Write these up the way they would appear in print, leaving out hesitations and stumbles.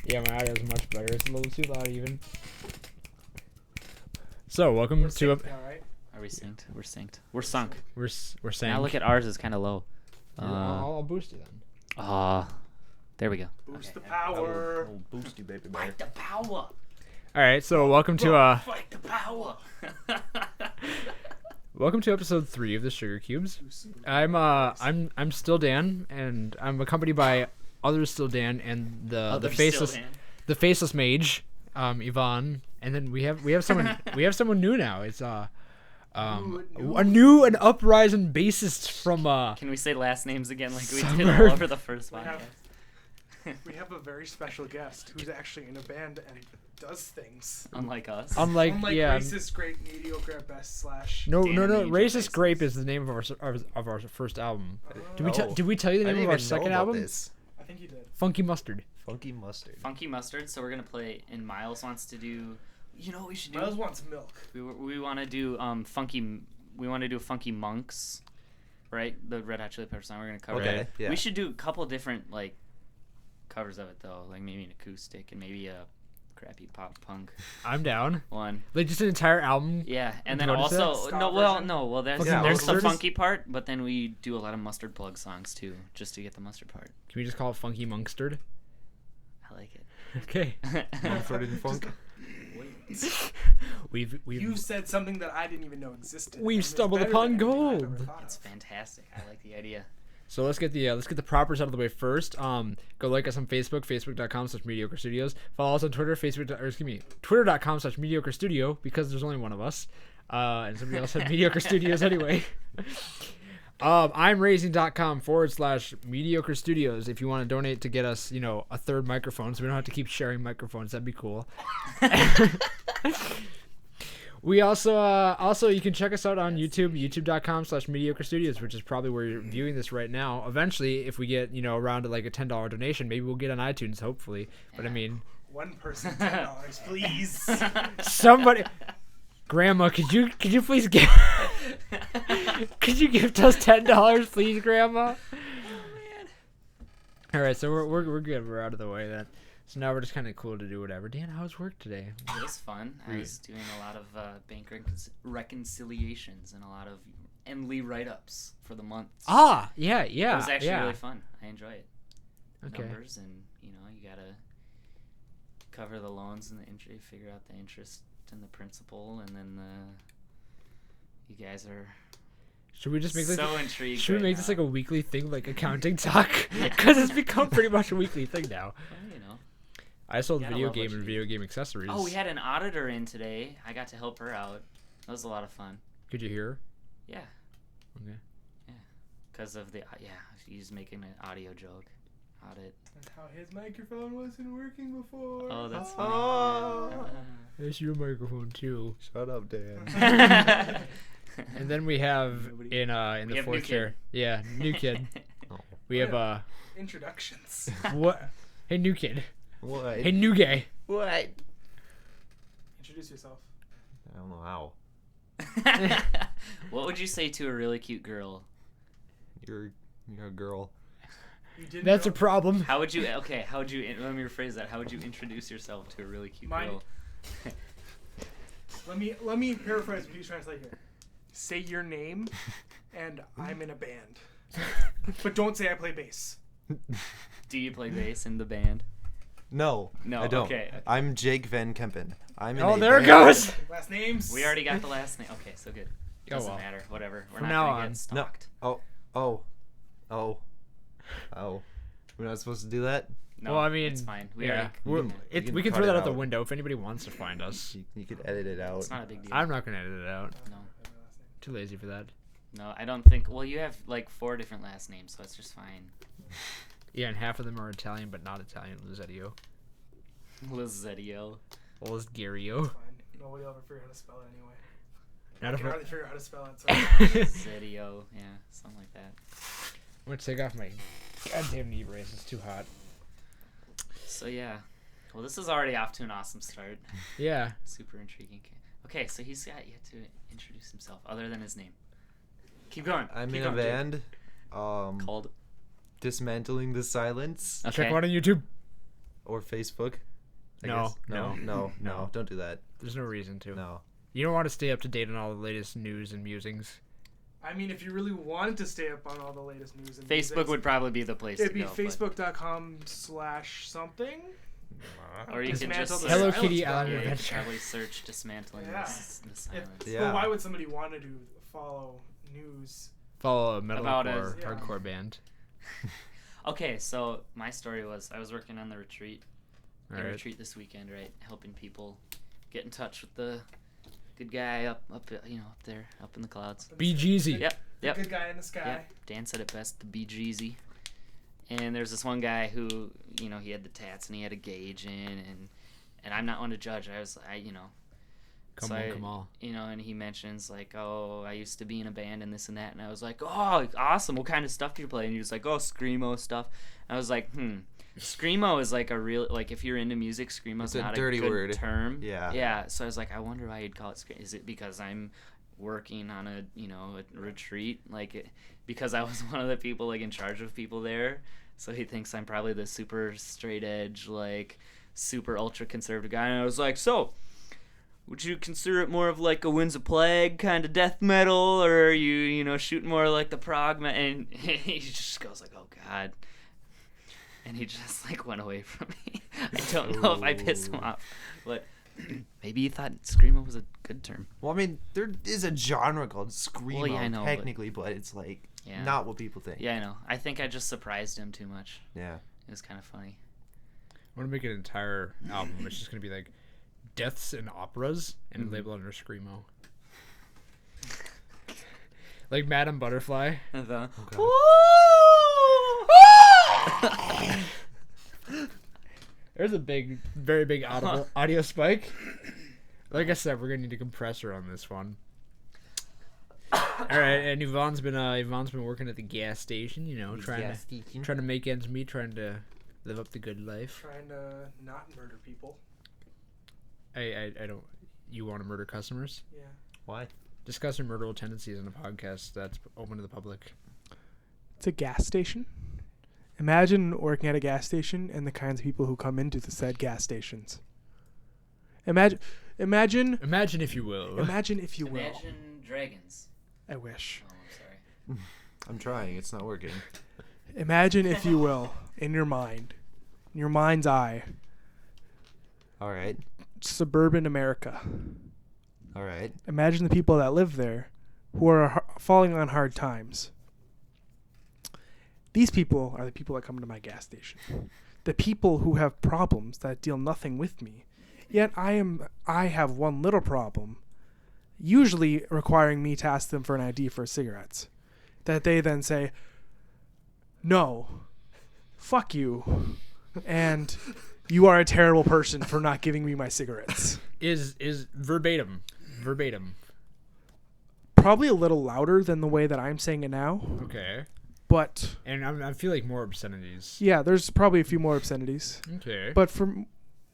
Yeah, my audio is much better. It's a little too loud even. So, welcome to... All right. Are we synced? We're synced. We're sunk. We're saying... Now look at ours is kind of low. I'll boost you then. There we go. Boost the power. Boost you, baby. Fight the power. All right, so welcome to Fight the power. welcome to episode 3 of the Sugar Cubes. I'm still Dan, and I'm accompanied by others still Dan and the faceless mage, Yvonne, and then we have someone new now. It's a new and uprising bassist from Can we say last names again like we did Summer. all over the first one? We have a very special guest who's actually in a band and does things. Unlike us. unlike yeah. Racist, great, mediocre at best slash. No, Dan and Angel Racist Faces. Grape is the name of our first album. Oh. Did we tell you the I name didn't of our even know second about album? this. I think you did. Funky Mustard. Funky Mustard. Funky Mustard. So we're gonna play. And Miles wants to do. You know what we should do? Miles wants milk. We want to do funky. We want to do Funky Monks, right? The Red Hot Chili Peppers song. We're gonna cover. Okay, it. yeah. We should do a couple different like covers of it though, like maybe an acoustic and maybe a crappy pop punk I'm down. one. Like just an entire album. Yeah, and then What is that? also Ska well there's Funky there's the Monsters? funky part, but then we do a lot of Mustard Plug songs too, just to get the mustard part. Can we just call it Funky Monkstard? I like it. Okay. Mumford and Funk. We've You said something that I didn't even know existed. We've and it's stumbled better upon than anything I've gold. ever thought It's of. fantastic. I like the idea. So let's get the propers out of the way first. Go like us on Facebook, facebook.com/Mediocre Studios. Follow us on Twitter, Twitter.com/Mediocre Studio, because there's only one of us. And somebody else had Mediocre Studios anyway. I'm raising.com/Mediocre Studios if you want to donate to get us, a third microphone so we don't have to keep sharing microphones. That'd be cool. We also you can check us out on YouTube, youtube.com/Mediocre Studios, which is probably where you're viewing this right now. Eventually, if we get, around to like a $10 donation, maybe we'll get on iTunes, hopefully. But I mean, One person, $10, please. somebody, Grandma, could you please give, could you gift us $10, please, Grandma? Oh man. All right, so we're good. We're out of the way then. So now we're just kind of cool to do whatever. Dan, how's work today? It was fun. I was doing a lot of bank reconciliations and a lot of Emily write-ups for the month. Yeah. It was actually really fun. I enjoy it. Okay. Numbers and you gotta cover the loans and the interest, figure out the interest and the principal, and then you guys are Should we just make so intrigued. Should we right make this now. like a weekly thing, like accounting talk? Because it's become pretty much a weekly thing now. Well, I sold Gotta video love game what and you video game accessories. Oh, we had an auditor in today. I got to help her out. That was a lot of fun. Could you hear? Yeah. Okay. Because of the he's making an audio joke. Audit. And how his microphone wasn't working before. Oh, that's funny. Oh. There's your microphone too. Shut up, Dan. And then we have in We the have fourth new kid. chair. Yeah, new kid. We have Introductions. what? Hey, new kid. What? Hey, new gay. What? Introduce yourself. I don't know how. What would you say to a really cute girl? You're a girl. You didn't That's a know- problem. How would you? Okay, how would you? Let me rephrase that. How would you introduce yourself to a really cute Mine- girl? Let me paraphrase what he's translate here. Say your name, and I'm in a band. But don't say I play bass. Do you play bass in the band? No, No, I don't. okay. I'm Jake Van Kempen. I'm in Oh, a there it band. goes. Last names. We already got the last name. Okay, so good. Oh, Doesn't well. matter. Whatever. We're From not now gonna on. get stalked. Oh. We're not supposed to do that? No, Well, I mean, it's fine. We yeah, already. we can cut throw it that out the out. window if anybody wants to find us. You could edit it out. It's not a big deal. I'm not gonna edit it out. No, Too lazy for that. no, I don't think. Well, you have like 4 different last names, so it's just fine. Yeah, and half of them are Italian, but not Italian. Lizetio. Lizetio. Lizgario. Fine. Nobody will ever figure out how to spell it anyway. Not I if can I- hardly figure out how to spell it. So. Lizetio. Yeah, something like that. I'm gonna take off my goddamn knee brace. It's too hot. So yeah. Well, this is already off to an awesome start. Yeah. Super intriguing. Okay, so he's got yet to introduce himself, other than his name. Keep going. I'm Keep in a going, Jake. band. Called. Dismantling the Silence. Okay. Check one on YouTube. Or Facebook. I No, guess. No. no. Don't do that. There's no reason to. No. You don't want to stay up to date on all the latest news and musings. I mean, if you really wanted to stay up on all the latest news and Facebook would probably be the place it'd to be go. facebook.com/something. Or you can Dismantle just the Hello silence Kitty button. Island Yeah, you Adventure. probably search dismantling Yeah. the silence. Yeah. But why would somebody want to follow news? Follow a About metalcore yeah. hardcore band. Okay, so my story was I was working on the retreat. All The right. retreat this weekend, right? Helping people get in touch with the good guy up there, up in the clouds. Be Jeezy. Yep, The yep. good guy in the sky. Yep. Dan said it best, the BGZ. And there's this one guy who, he had the tats and he had a gauge in, and I'm not one to judge. Come on. And he mentions like, oh, I used to be in a band and this and that, and I was like, oh, awesome. What kind of stuff do you play? And he was like, oh, screamo stuff. And I was like, Screamo is like a real, like, if you're into music, screamo's It's a not dirty a good word. term. Yeah. Yeah. So I was like, I wonder why you'd call it screamo. Is it because I'm working on a retreat, because I was one of the people like in charge of people there, so he thinks I'm probably the super straight edge, like super ultra conservative guy. And I was like, so would you consider it more of like a Winds of Plague kind of death metal, or are you shooting more like the prog and he just goes like, oh god, and he just like went away from me. I don't know if I pissed him off, but maybe he thought screamo was a good term. Well, I mean, there is a genre called screamo, Well, yeah, I know, technically, but it's like Yeah. not what people think. Yeah, I know. I think I just surprised him too much. Yeah. It was kind of funny. I want to make an entire album. It's just gonna be like deaths and operas, and label it under screamo. Like Madame Butterfly. The, There's a very big audio spike. Like I said, we're gonna need a compressor on this one. All right, and Yvonne's been working at the gas station, trying to make ends meet, trying to live up the good life. Trying to not murder people. I don't. You want to murder customers? Yeah. Why? Discuss your murderable tendencies in a podcast that's open to the public. It's a gas station. Imagine working at a gas station and the kinds of people who come into the said gas stations. Imagine Imagine if you will. Imagine if you will. Imagine Dragons. I wish. Oh, I'm sorry. I'm trying. It's not working. Imagine if you will, in your mind's eye, All right. suburban America. All right. Imagine the people that live there who are falling on hard times. These people are the people that come to my gas station. The people who have problems that deal nothing with me. Yet I have one little problem, usually requiring me to ask them for an ID for cigarettes. That they then say, no, fuck you, and you are a terrible person for not giving me my cigarettes. Is verbatim. Probably a little louder than the way that I'm saying it now, Okay. but And I feel like more obscenities. yeah, there's probably a few more obscenities. Okay. But for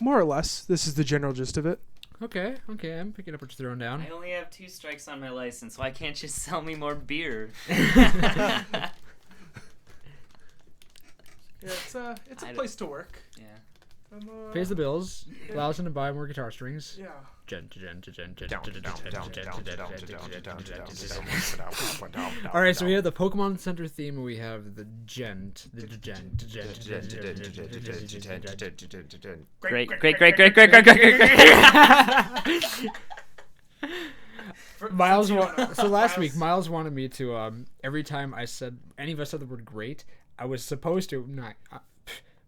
more or less, this is the general gist of it. Okay. I'm picking up what you're throwing down. I only have 2 strikes on my license. Why can't you sell me more beer? Yeah, it's a place to work. Yeah. Pays the bills. Allows him to buy more guitar strings. Yeah. All right, so we have the Pokemon Center theme, and we have the gent. Great. Miles. So last week, Miles wanted me to every time any of us said the word "great," I was supposed to not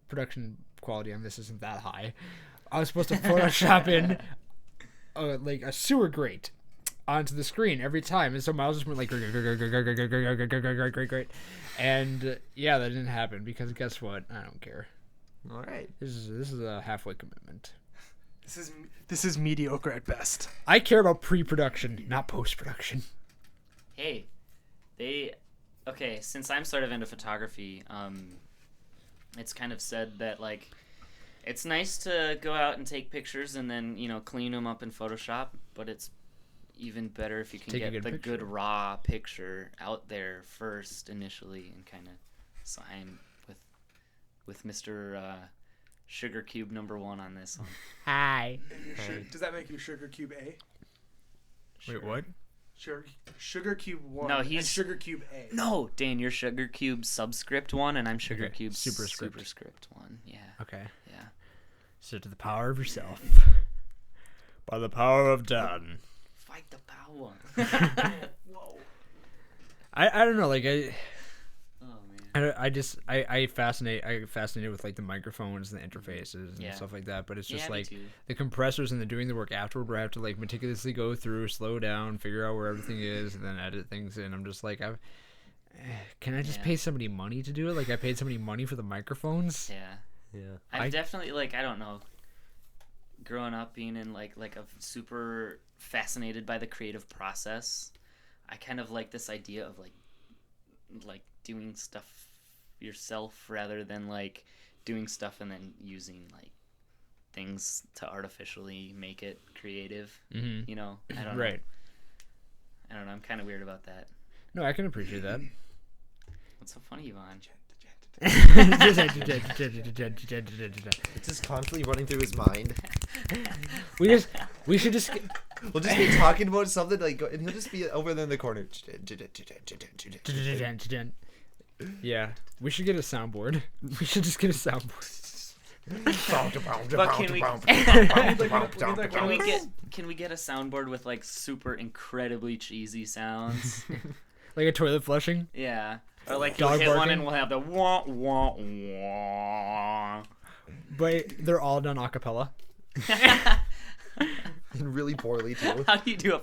production quality on this isn't that high. I was supposed to Photoshop in like a sewer grate onto the screen every time, and so Miles just went like great, and yeah, that didn't happen because guess what? I don't care. All right. This is a halfway commitment. This is mediocre at best. I care about pre-production, not post-production. Hey, since I'm sort of into photography, it's kind of said that, like, it's nice to go out and take pictures and then, clean them up in Photoshop, but it's even better if you can get the good raw picture out there first initially and kind of sign with Mr. Sugar Cube number 1 on this one. Hi. Does that make you Sugar Cube A? Wait, what? Sugar Cube 1. No, and he's Sugar Cube A. No, Dan, you're Sugar Cube subscript 1, and I'm Sugar Okay, Cube superscript. superscript 1. Yeah. Okay. Yeah. So to the power of yourself. By the power of 10. Fight the power. Whoa. I don't know, like Oh man. I fascinated with like the microphones and the interfaces and Yeah. stuff like that, but it's just Yeah, me like too. the compressors and the doing the work afterward where I have to like meticulously go through, slow down, figure out where everything is, and then edit things in. I'm just like, can I just Yeah. pay somebody money to do it? Like I paid somebody money for the microphones. Yeah. Yeah. I've definitely like I don't know. Growing up being in like a super fascinated by the creative process, I kind of like this idea of like doing stuff yourself rather than like doing stuff and then using like things to artificially make it creative. Mm-hmm. You know, I don't Right. know. I don't know. I'm kind of weird about that. No, I can appreciate that. What's so funny, Yvonne? It's just constantly running through his mind. we should just We'll just be talking about something like, and he'll just be over there in the corner. yeah, we should get a soundboard. We should just get a soundboard. But can we get a soundboard with like super incredibly cheesy sounds? Like a toilet flushing. Yeah. Or like Dog you'll hit one barking? and we'll have the wah wah wah. But they're all done a cappella. And really poorly too. How do you do a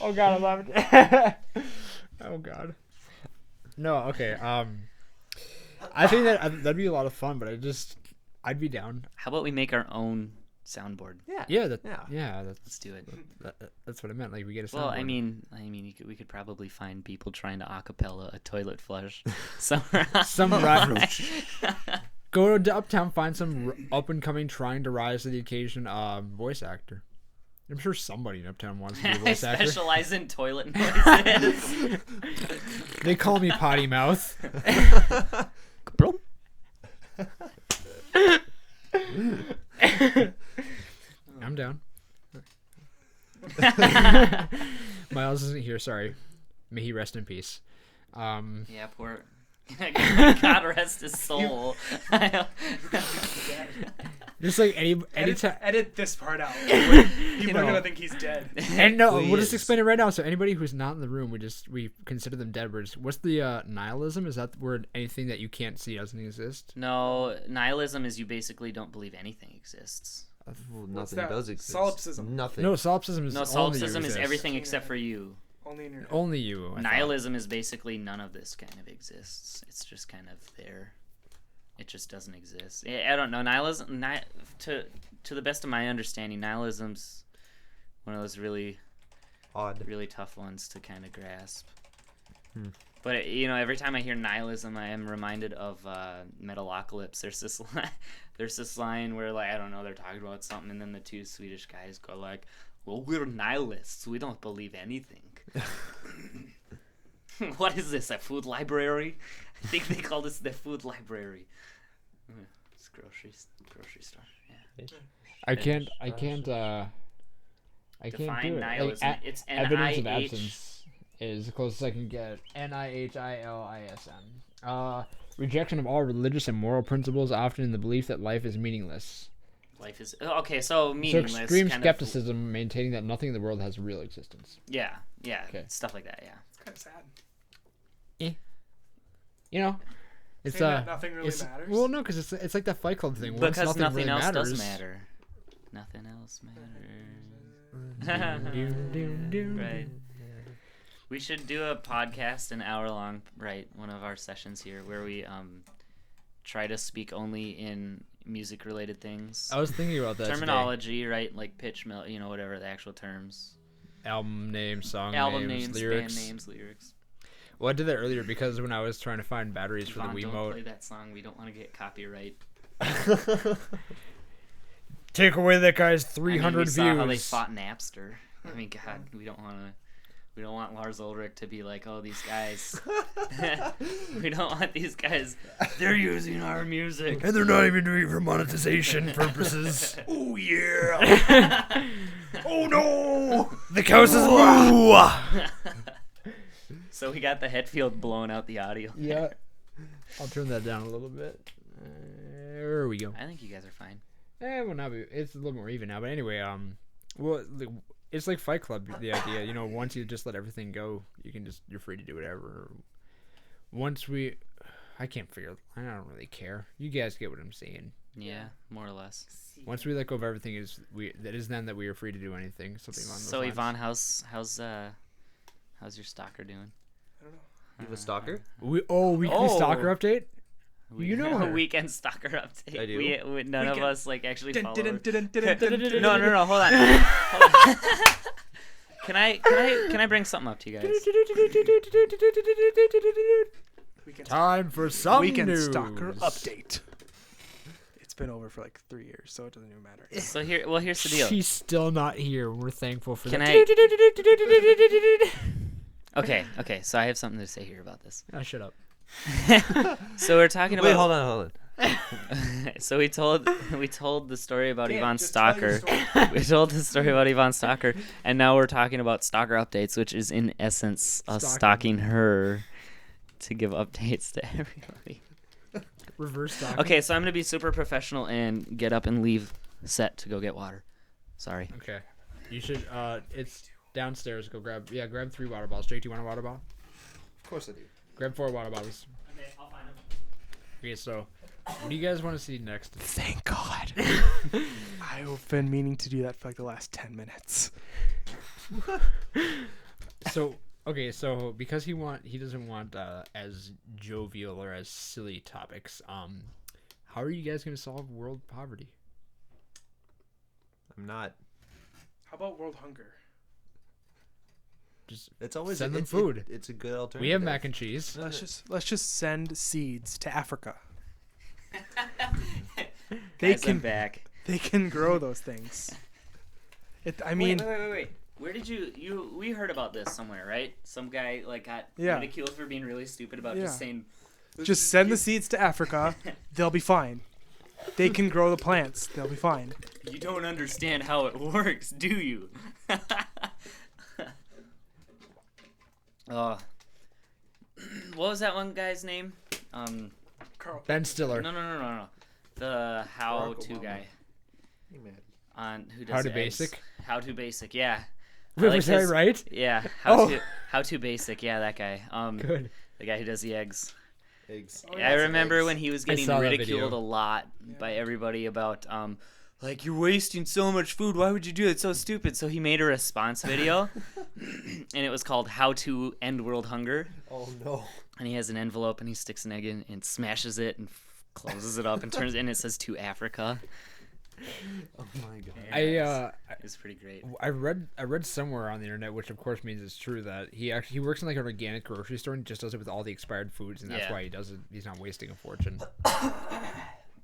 Oh god, I love it. Oh god. No, okay. I think that'd be a lot of fun, but I'd be down. How about we make our own soundboard? Yeah, Let's do it. that's what I meant. Like we get a soundboard. Well, I mean, we could probably find people trying to acapella a toilet flush somewhere. Some go to Uptown, find some up and coming, trying to rise to the occasion voice actor. I'm sure somebody in Uptown wants to be a I voice actor. specialize in toilet noises. They call me Potty Mouth. Bro. I'm down. Miles isn't here. Sorry. May he rest in peace. Yeah, poor. God rest his soul. Just like any time. Edit this part out. People are gonna think he's dead. And no, we'll just Please. explain it right now. So anybody who's not in the room, we consider them dead. What's the nihilism? Is that the word? Anything that you can't see doesn't exist? No, nihilism is you basically don't believe anything exists. Well, What's nothing that? does exist. Solipsism. Nothing. No, solipsism is No, only solipsism you is exist. everything except for you. Only in your head. Only you. I thought. Nihilism is basically none of this kind of exists. It's just kind of there. It just doesn't exist. I don't know. Nihilism, to the best of my understanding, nihilism's one of those really Odd. really tough ones to kind of grasp. But every time I hear nihilism, I am reminded of Metalocalypse. There's this line where like I don't know, they're talking about something, and then the two Swedish guys go like, "Well, we're nihilists. We don't believe anything." What is this? A food library? I think they call this the food library. It's grocery store. Yeah. I can't Define do it. nihilism. Like, It's evidence of NIH. absence is the closest I can get. NIHILISM. Rejection of all religious and moral principles, often in the belief that life is meaningless. Life is okay. So So meaningless. extreme kind of- skepticism, maintaining that nothing in the world has real existence. Yeah. Okay. Stuff like that. Yeah. It's kind of sad. You know, it's Saying that nothing really matters. Well, no, because it's like that Fight Club thing. Once Because nothing really else matters, does matter. Nothing else matters. Right. We should do a podcast, an hour long, right? One of our sessions here where we try to speak only in music related things. I was thinking about that. Terminology, right? Like pitch, whatever the actual terms. Today. Album names, song Album names, names, lyrics. band names, lyrics. Well, I did that earlier because when I was trying to find batteries for the Vaughn, don't play Wiimote. that song. We don't want to get copyright. Take away that guy's 300 we views. saw how they fought Napster. I mean, God, we don't want We don't want Lars Ulrich to be like, oh, these guys. We don't want these guys. They're using our music. And they're not even doing it for monetization purposes. Oh yeah. Oh no. The coast is woo. So we got the Hetfield blowing out the audio. Yeah. I'll turn that down a little bit. There we go. I think you guys are fine. Well, now it's a little more even now. But anyway, well, it's like Fight Club. The idea, once you just let everything go, you're free to do whatever. I can't figure. I don't really care. You guys get what I'm saying. Yeah, more or less. Once we let go of everything, that is then that we are free to do anything. Something along those So lines. Yvonne, how's your stalker doing? I don't know. You have a stalker? Weekly stalker update. You know her. Weekend stalker update. I do. We none of us like actually follow. No. No, hold on. Can I bring something up to you guys? Time for some Weekend news. stalker update. It's been over for like 3 years, so it doesn't even matter. So here's the deal. She's still not here. We're thankful for Can that. Okay. So I have something to say here about this. Shut up. So we're talking about. Wait, hold on. So we told the story about Dan, Yvonne just tell your Stalker. story. We told the story about Yvonne Stalker, and now we're talking about stalker updates, which is in essence us stalking her to give updates to everybody. Reverse stalking. Okay, so I'm gonna be super professional and get up and leave set to go get water. Sorry. Okay. You should. It's downstairs. Go grab 3 water bottles. Jake, do you want a water bottle? Of course I do. Grab 4 water bottles. Okay, I'll find them. Okay, so what do you guys want to see next? Thank God. I've been meaning to do that for like the last 10 minutes. So because he doesn't want as jovial or as silly topics. How are you guys gonna solve world poverty? I'm not. How about world hunger? It's always send them food. It's a good alternative. We have mac and cheese. Let's just send seeds to Africa. Guys, I'm back. They can grow those things. Wait. Where did we heard about this somewhere, right? Some guy like got ridiculed for being really stupid about just saying. Just send the seeds to Africa. They'll be fine. They can grow the plants. They'll be fine. You don't understand how it works, do you? What was that one guy's name? Ben Stiller. No. The how-to guy. Hey, man. On who does How to eggs. Basic? How to Basic, yeah. Was I right? Yeah. Oh. How to Basic, yeah, that guy. Good. The guy who does the eggs. Eggs. Yeah, I remember when he was getting saw that ridiculed video. a lot by everybody about like, you're wasting so much food. Why would you do it? It's so stupid. So he made a response video, and it was called "How to End World Hunger." Oh no. And he has an envelope, and he sticks an egg in and smashes it and closes it up and turns, and it says "To Africa." Oh my god. It's pretty great. I read somewhere on the internet, which of course means it's true, that he works in like an organic grocery store and just does it with all the expired foods, and that's why he does it. He's not wasting a fortune.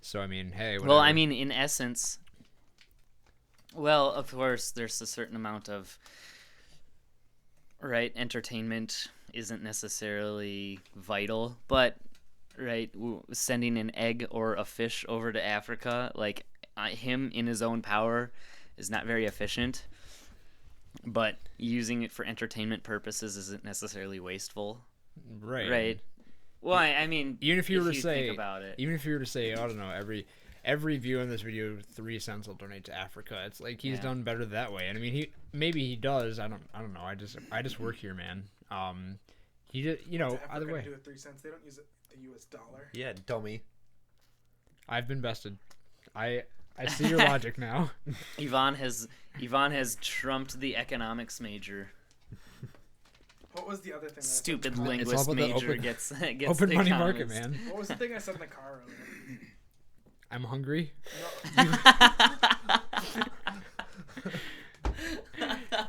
So I mean, hey. Whatever. Well, I mean, in essence, well, of course, there's a certain amount of entertainment isn't necessarily vital, but sending an egg or a fish over to Africa, like him in his own power, is not very efficient. But using it for entertainment purposes isn't necessarily wasteful. Right. Well, I mean, even if you were to think about it. I don't know, every view in this video, 3 cents will donate to Africa. It's like he's done better that way. And I mean, maybe he does. I don't know. I just work here, man. He did, either way. Do it 3 cents. They don't use the U.S. dollar. Yeah, dummy. I've been bested. I see your logic now. Yvonne has trumped the economics major. What was the other thing? Stupid all linguist about the major open- gets Open the money economics. market, man. What was the thing I said in the car earlier? I'm hungry.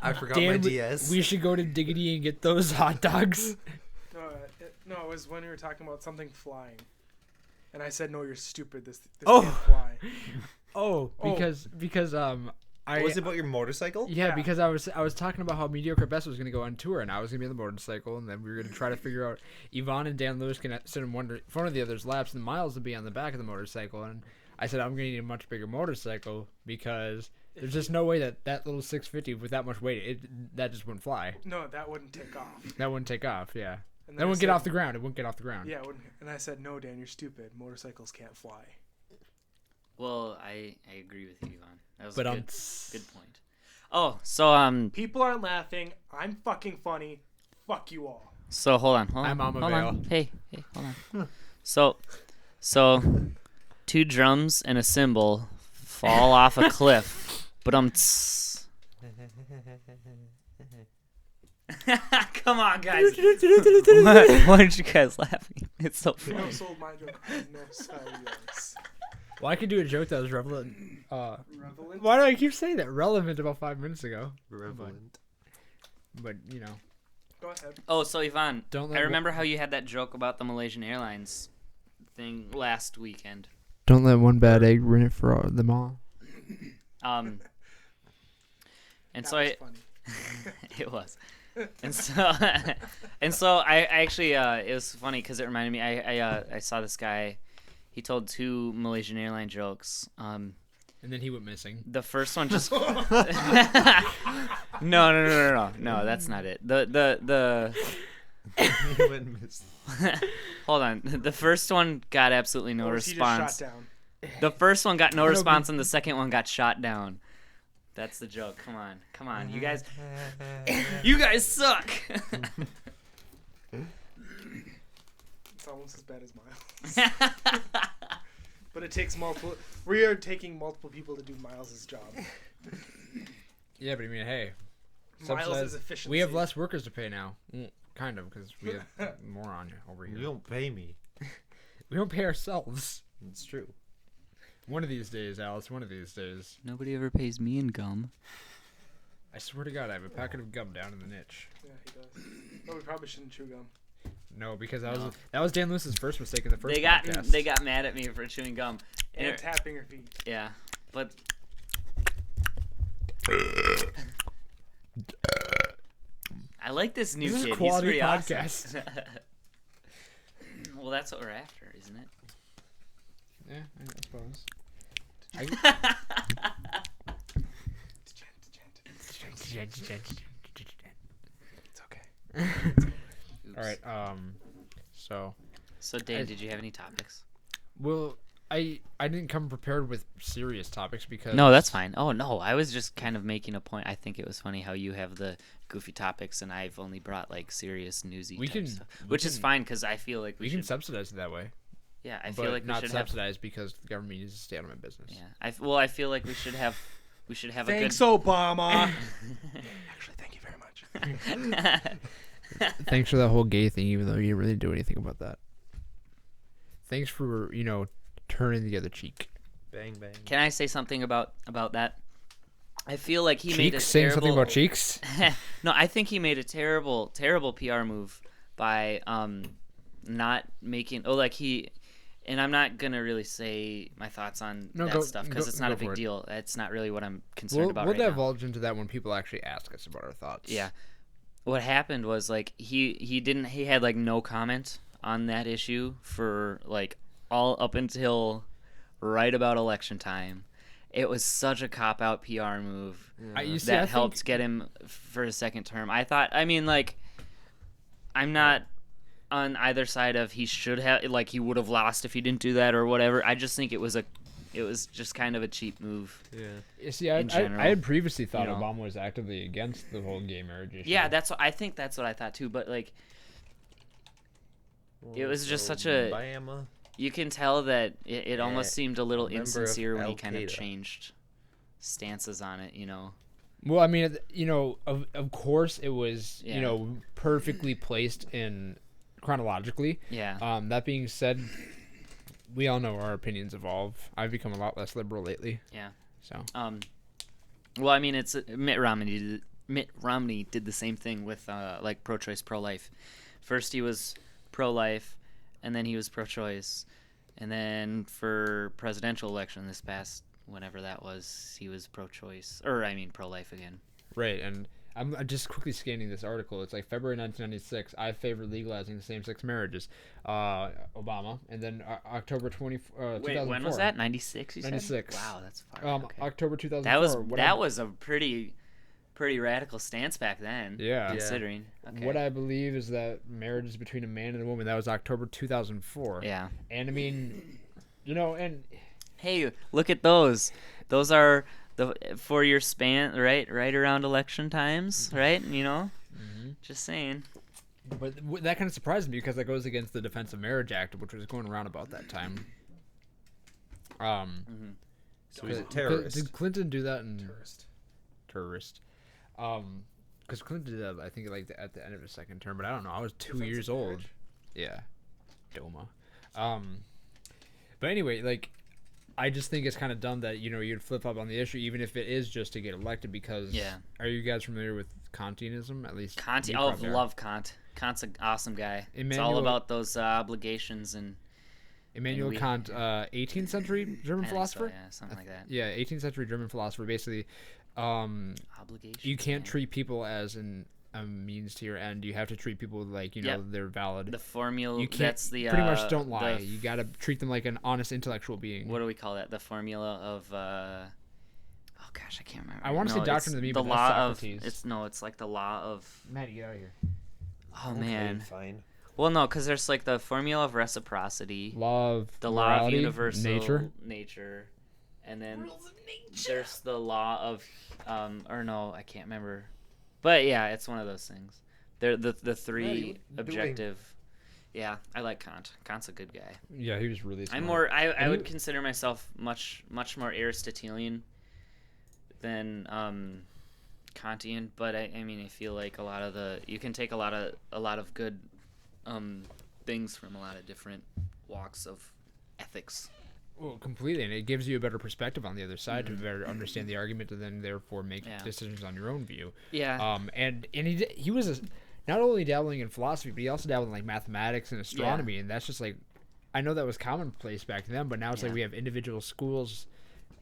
I forgot Dan, my DS. we should go to Diggity and get those hot dogs. No, it was when we were talking about something flying, and I said, "No, you're stupid. This Oh. can't fly." Because Was it about your motorcycle? Yeah, Yeah. because I was talking about how Mediocre Best was going to go on tour, and I was going to be on the motorcycle, and then we were going to try to figure out Yvonne and Dan Lewis can sit in front of the other's laps, and Miles would be on the back of the motorcycle. And I said I'm going to need a much bigger motorcycle because there's just no way that little 650 with that much weight that just wouldn't fly. No, that wouldn't take off. That wouldn't take off. Yeah, And that I wouldn't get said- off the ground. It wouldn't get off the ground. Yeah, it wouldn't. And I said, no, Dan, you're stupid. Motorcycles can't fly. Well, I agree with you, Yvonne. That was But a good point. Oh, so People aren't laughing. I'm fucking funny. Fuck you all. So hold on. I'm Mama hold Vale. on. Hey, hold on. So 2 drums and a cymbal fall off a cliff. But come on, guys. Why aren't you guys laughing? It's so funny. No sold my joke. No sell yours. Well, I could do a joke that was relevant. Relevant? Why do I keep saying that? Relevant about 5 minutes ago. Relevant. But you know, Go ahead. Oh, so Yvonne, Don't I let remember how you had that joke about the Malaysian Airlines thing last weekend. don't let one bad egg ruin it for them all. And That so was I, funny. it was, and so I actually it was funny because it reminded me. I saw this guy. He told 2 Malaysian airline jokes. And then he went missing. The first one just no, that's not it. The You went missed. hold on. The first one got absolutely no Or was he just response. shot down? The first one got no No, response, but- and the second one got shot down. That's the joke. Come on, you guys suck. It's almost as bad as Miles. But it takes multiple. We are taking multiple people to do Miles's job. Yeah, but I mean, hey, Miles subsidize- is efficiency. we have less workers to pay now. Kind of, because we have more on over here. You don't pay me. We don't pay ourselves. It's true. One of these days, Alice. One of these days. Nobody ever pays me in gum. I swear to God, I have a packet of gum down in the niche. Yeah, he does. No, we probably shouldn't chew gum. No, because that No. was Dan Lewis's first mistake in the first They got podcast. mad at me for chewing gum. And It- tapping your feet. yeah, but I like this new This is kid. a quality He's pretty podcast. awesome. Well, that's what we're after, isn't it? Yeah, I suppose. It's okay. All right. So, So, Dane, did you have any topics? well, I didn't come prepared with serious topics because No, that's fine. Oh no, I was just kind of making a point. I think it was funny how you have the goofy topics and I've only brought like serious newsy We type can- stuff, we which is can- fine because I feel like we we should. can subsidize it that way. Yeah, I but feel like we not should have. subsidize because the government needs to stay out of my business. Yeah, I feel like we should have. We should have Thanks, a Obama. Actually, thank you very much. good. Thanks for that whole gay thing, even though you didn't really do anything about that. Thanks for turning the other cheek. Bang bang. Can I say something about that? I feel like he made a Cheeks? Saying terrible. something about cheeks? No, I think he made a terrible PR move by not making. And I'm not gonna really say my thoughts on No, that go- stuff because go- it's not go a big for it. deal. It's not really what I'm concerned about We'll right now. divulge into that when people actually ask us about our thoughts. Yeah. What happened was like he had like no comment on that issue for like all up until right about election time. It was such a cop out PR move I that helped get him for his second term. I'm not on either side of he should have like he would have lost if he didn't do that or whatever. I just think it was just kind of a cheap move. Yeah. You see, I in general, had previously thought you know. Obama was actively against the whole gay marriage issue. Yeah, I think that's what I thought too. But like, it was just such a. Bama. You can tell that it almost seemed a little member of insincere when he kind of Al-Qaeda. changed stances on it. Well, I mean, of course it was, Yeah. perfectly placed in chronologically. Yeah. That being said, we all know our opinions evolve. I've become a lot less liberal lately. Yeah. So. Well, I mean, it's Mitt Romney did the same thing with like pro-choice, pro-life. First he was pro-life, and then he was pro-choice, and then for presidential election this past whenever that was, he was pro-choice, or I mean pro-life again. Right, and I'm just quickly scanning this article. It's like February 1996. I favor legalizing same-sex marriages. Obama, and then October 2004. Wait, when was that? 96. You 96. said? Wow, that's far. Okay. October 2004. That was a pretty radical stance back then. Yeah. Considering. Okay. What I believe is that marriage is between a man and a woman. That was October 2004. Yeah. And I mean, and hey, look at those. Those are the 4-year span, right around election times, right? Just saying. But that kind of surprised me because that goes against the Defense of Marriage Act, which was going around about that time. So he's a terrorist. Did Clinton do that? Terrorist. Because Clinton did that, I think, like at the end of his second term, but I don't know. I was 2 years old. Yeah. Doma. But anyway, like, I just think it's kind of dumb that, you'd flip up on the issue, even if it is just to get elected, because... Yeah. Are you guys familiar with Kantianism? At least... Kant, love Kant. Kant's an awesome guy. It's all about those obligations and... Immanuel Kant, 18th century German philosopher? So, yeah, something like that. Yeah, 18th century German philosopher. Basically, obligations. You can't treat people as a means to your end. You have to treat people like they're valid. The formula. You can't, that's the pretty much don't lie. You gotta treat them like an honest intellectual being. What do we call that? The formula of. Oh gosh, I can't remember. I want to say doctrine of the meme, the but law that's Socrates. It's like the law of. Matt, get out of here. Oh man. Fine. Well, no, because there's like the formula of reciprocity. Law of the morality, law of universal nature. And then there's the law of, or no, I can't remember. But yeah, it's one of those things. They're the three objective. Yeah, I like Kant. Kant's a good guy. Yeah, he was really smart. I'm more. I would consider myself much more Aristotelian than Kantian. But I mean, I feel like you can take a lot of good things from a lot of different walks of ethics. Well, completely, and it gives you a better perspective on the other side to better understand the argument, and then therefore make decisions on your own view. Yeah. And he was not only dabbling in philosophy, but he also dabbled in like mathematics and astronomy, and that's just like, I know that was commonplace back then, but now it's like we have individual schools,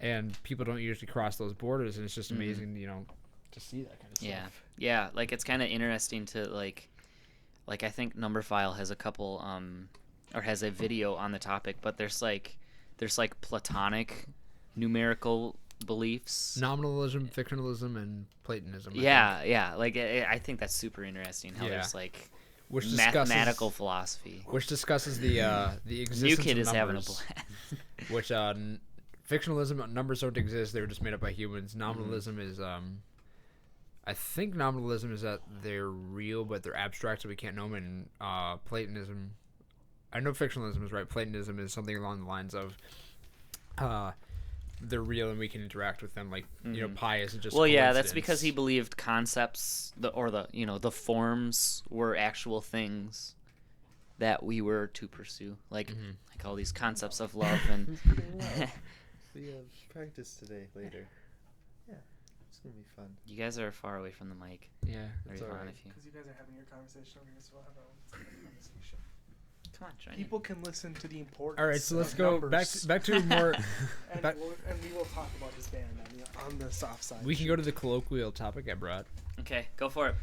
and people don't usually cross those borders, and it's just amazing, to see that kind of stuff. Yeah. Like it's kind of interesting to like I think Numberphile has a couple or has a video on the topic, but there's like Platonic numerical beliefs, nominalism, fictionalism, and Platonism. I think that's super interesting how there's like mathematical philosophy, which discusses the existence New Kid of is numbers, having a blast. Which fictionalism, numbers don't exist, they were just made up by humans. Nominalism is I think nominalism is that they're real but they're abstract, so we can't know them. And Platonism, I know fictionalism is right. Platonism is something along the lines of they're real and we can interact with them. Like pi isn't just. Well, yeah, that's because he believed concepts, the forms were actual things that we were to pursue, like all these concepts of love and. We have practice today later. Yeah, it's gonna be fun. You guys are far away from the mic. Yeah, that's all right. Because you guys are having your conversation over here, so we'll have our own conversation. Come on, join People can listen to the importance. All right, so let's go numbers. back to more. and we will talk about this band on the soft side. We can go to the colloquial topic I brought. Okay, go for it.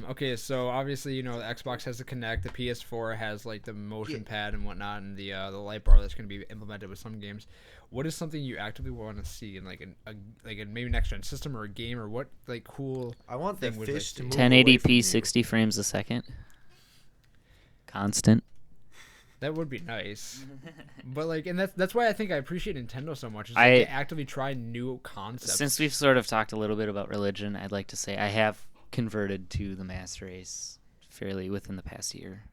Okay, so obviously the Xbox has the Kinect, the PS4 has like the motion pad and whatnot, and the light bar that's going to be implemented with some games. What is something you actively want to see in like a maybe next gen system or a game, or what like cool? I want the fish to move 1080p 60 frames a second. Constant. That would be nice, but like, and that's why I think I appreciate Nintendo so much. Is they actively try new concepts. Since we've sort of talked a little bit about religion, I'd like to say I have converted to the master race fairly within the past year.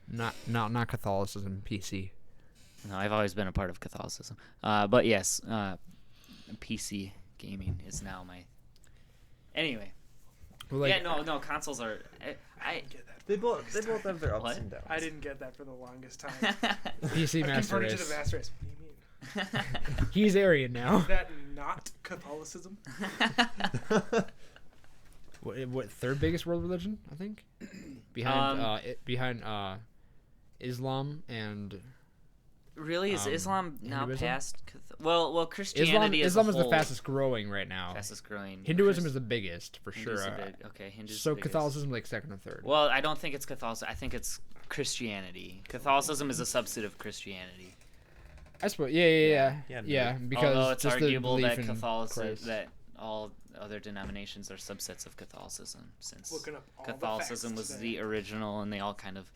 Not Catholicism, PC. No, I've always been a part of Catholicism. But yes, PC gaming is now my. Anyway. Well, like, no, consoles are. I They both have their ups and downs. I didn't get that for the longest time. PC Master Race. To the Master Race. What do you mean? He's Aryan now. Is that not Catholicism? What third biggest world religion? I think behind Islam and Really, is Islam now Hinduism? past? Well, Christianity Islam as is a the whole, fastest growing right now. fastest growing. Hinduism is the biggest for sure. Hindu's the big, okay, Hindu's So the biggest. Catholicism like second or third. Well, I don't think it's Catholicism. I think it's Christianity. Catholicism is a subset of Christianity. I suppose. Yeah. Yeah, Because Although it's just the arguable belief that in Catholicism, Christ. that all other denominations are subsets of Catholicism, since Looking up all the Catholicism facts was today. the original, and they all kind of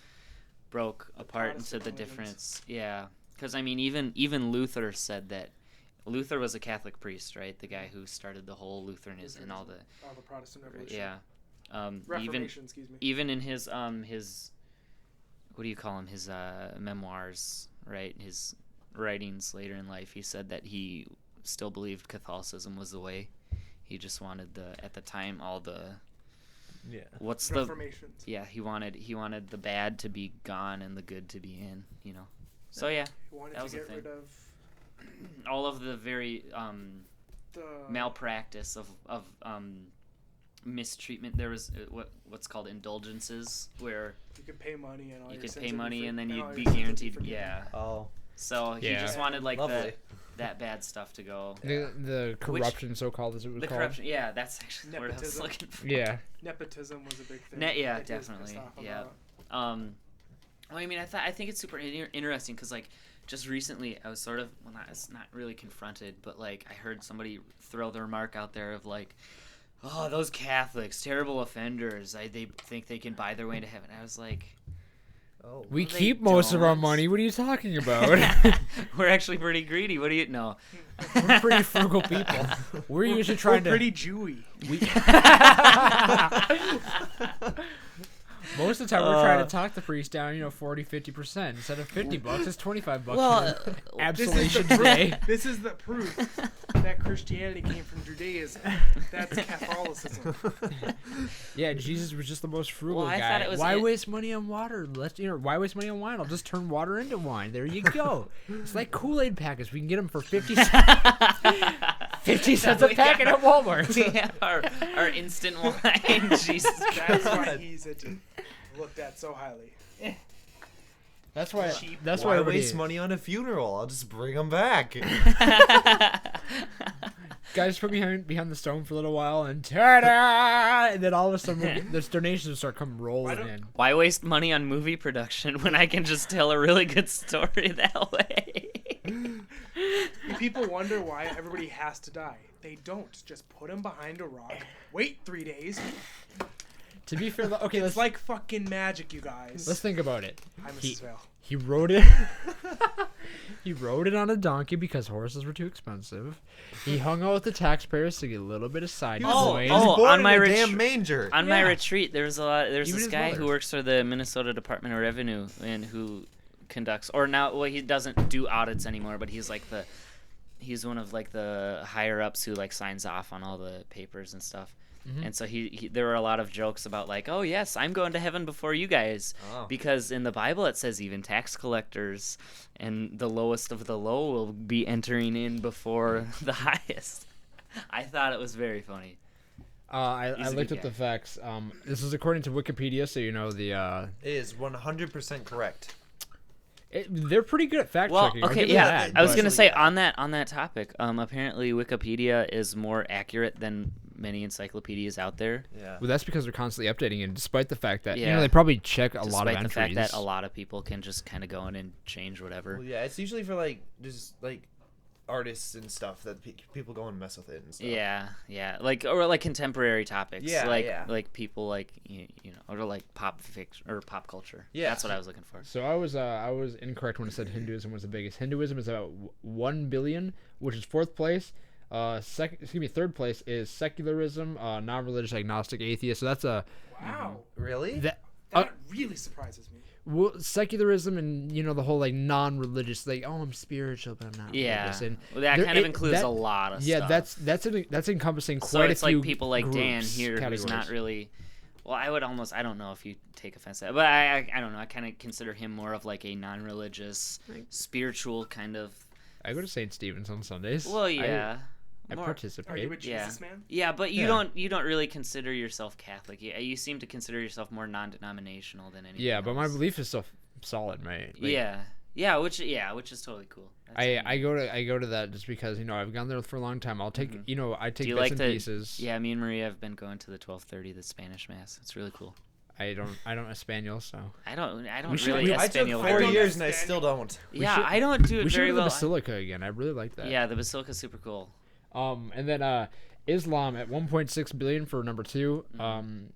broke apart into Protestant the religions. difference. Yeah, because I mean, even Luther said that. Luther was a Catholic priest, right? The guy who started the whole Lutheranism and all the Protestant Revolution. yeah. Reformation, excuse me. Even in his what do you call him? His memoirs, right? His writings later in life, he said that he still believed Catholicism was the way. He just wanted at the time all the what's the Reformations. he wanted the bad to be gone and the good to be in, you know. So yeah, He wanted that was to the get thing. rid of all of the very the malpractice of mistreatment. There was what's called indulgences, where you could pay money and all you your could sins pay would money be and then all you'd your be sins would be guaranteed. forgiven. Yeah. Oh. So he Yeah. just wanted like Lovely. that bad stuff to go. The corruption, so-called, as it was The called. corruption. Yeah, that's actually what I was Nepotism. looking for. Yeah. Nepotism was a big thing. Yeah, that he was definitely. pissed off Yeah. about. Well, I mean, I think it's super interesting because like just recently I was sort of not really confronted, but like I heard somebody throw the remark out there of like, oh, those Catholics, terrible offenders. They think they can buy their way into heaven. I was like, Oh. We Well, they keep most of our don't. money. What are you talking about? we're actually pretty greedy. What do you know? We're pretty frugal people. We're usually We're trying to. pretty Jewy. Most of the time, we're trying to talk the priest down, 40-50%. Instead of $50, it's $25. Well, Absolution day. This is the proof that Christianity came from Judaism. That's Catholicism. Yeah, Jesus was just the most frugal Well, I guy. thought it was Why it- waste money on water? Why waste money on wine? I'll just turn water into wine. There you go. It's like Kool-Aid packets. We can get them for 50 cents. 50 cents a packet at Walmart. We have our instant wine. Jesus That's Christ. why he's looked at so highly. That's why. Cheap. That's Why why waste everybody. money on a funeral? I'll just bring them back. Guys, put me behind the stone for a little while, and ta-da! And then all of a sudden, those donations will start coming rolling in. Why waste money on movie production when I can just tell a really good story that way? People wonder why everybody has to die. They don't. Just put them behind a rock. Wait 3 days. To be fair, okay, It's let's like fucking magic, you guys. let's think about it. Hi, Mrs. He- Vale. He rode it. He rode it on a donkey because horses were too expensive. He hung out with the taxpayers to get a little bit of side was- coin. oh, Born on in my a damn retreat. manger. On my Yeah. retreat, there's Even this his guy mother. who works for the Minnesota Department of Revenue and who conducts, or now, well, he doesn't do audits anymore, but he's one of like the higher ups who like signs off on all the papers and stuff. And so there were a lot of jokes about like, oh yes, I'm going to heaven before you guys, Oh. because in the Bible it says even tax collectors and the lowest of the low will be entering in before the highest. I thought it was very funny. I He's a looked good at the guy. facts. This is according to Wikipedia, so the It is 100% correct. they're pretty good at fact Well, checking. I'll okay, give them yeah. that, I was but- gonna say yeah. on that topic. Apparently Wikipedia is more accurate than many encyclopedias out there. Yeah. Well, that's because they're constantly updating it, despite the fact that Yeah. they probably check a lot of Despite the entries. fact that a lot of people can just kind of go in and change whatever. Well, yeah, it's usually for like just like artists and stuff that people go and mess with it and stuff. Yeah, or like contemporary topics. Yeah, like yeah. like people like you know, or like pop fiction or pop culture. Yeah. That's what I was looking for. So I was incorrect when I said Hinduism was the biggest. Hinduism is about 1 billion, which is fourth place. Third place is secularism, non-religious, agnostic, atheist. So that's Wow. Really? that. That really surprises me. Well, secularism and the whole like non-religious, like I'm spiritual but I'm not Yeah, religious. And well, that there- kind of it- includes that- a lot of yeah, stuff. that's encompassing So quite it's a few. like people like Dan groups, here who's not categories. really. Well, I don't know if you take offense to that, but I don't know. I kind of consider him more of like a non-religious, spiritual kind of. I go to St. Stephen's on Sundays. Well, yeah. I more- participate. Are you a Yeah. Jesus man? Yeah, but Yeah. you don't really consider yourself Catholic. You seem to consider yourself more non-denominational than anything. Yeah, but my else. belief is still solid, right? Like, Yeah, Yeah, which is totally cool. I go to that just because I've gone there for a long time. I'll take I take bits and pieces. Yeah, me and Maria have been going to the 12:30, the Spanish mass. It's really cool. I don't Espanol, so I don't really I took Espanol 4 very years well. and I still don't. Yeah, I don't do it we should very go to the well. Basilica again. I really like that. Yeah, the Basilica's super cool. And then Islam at 1.6 billion for number 2.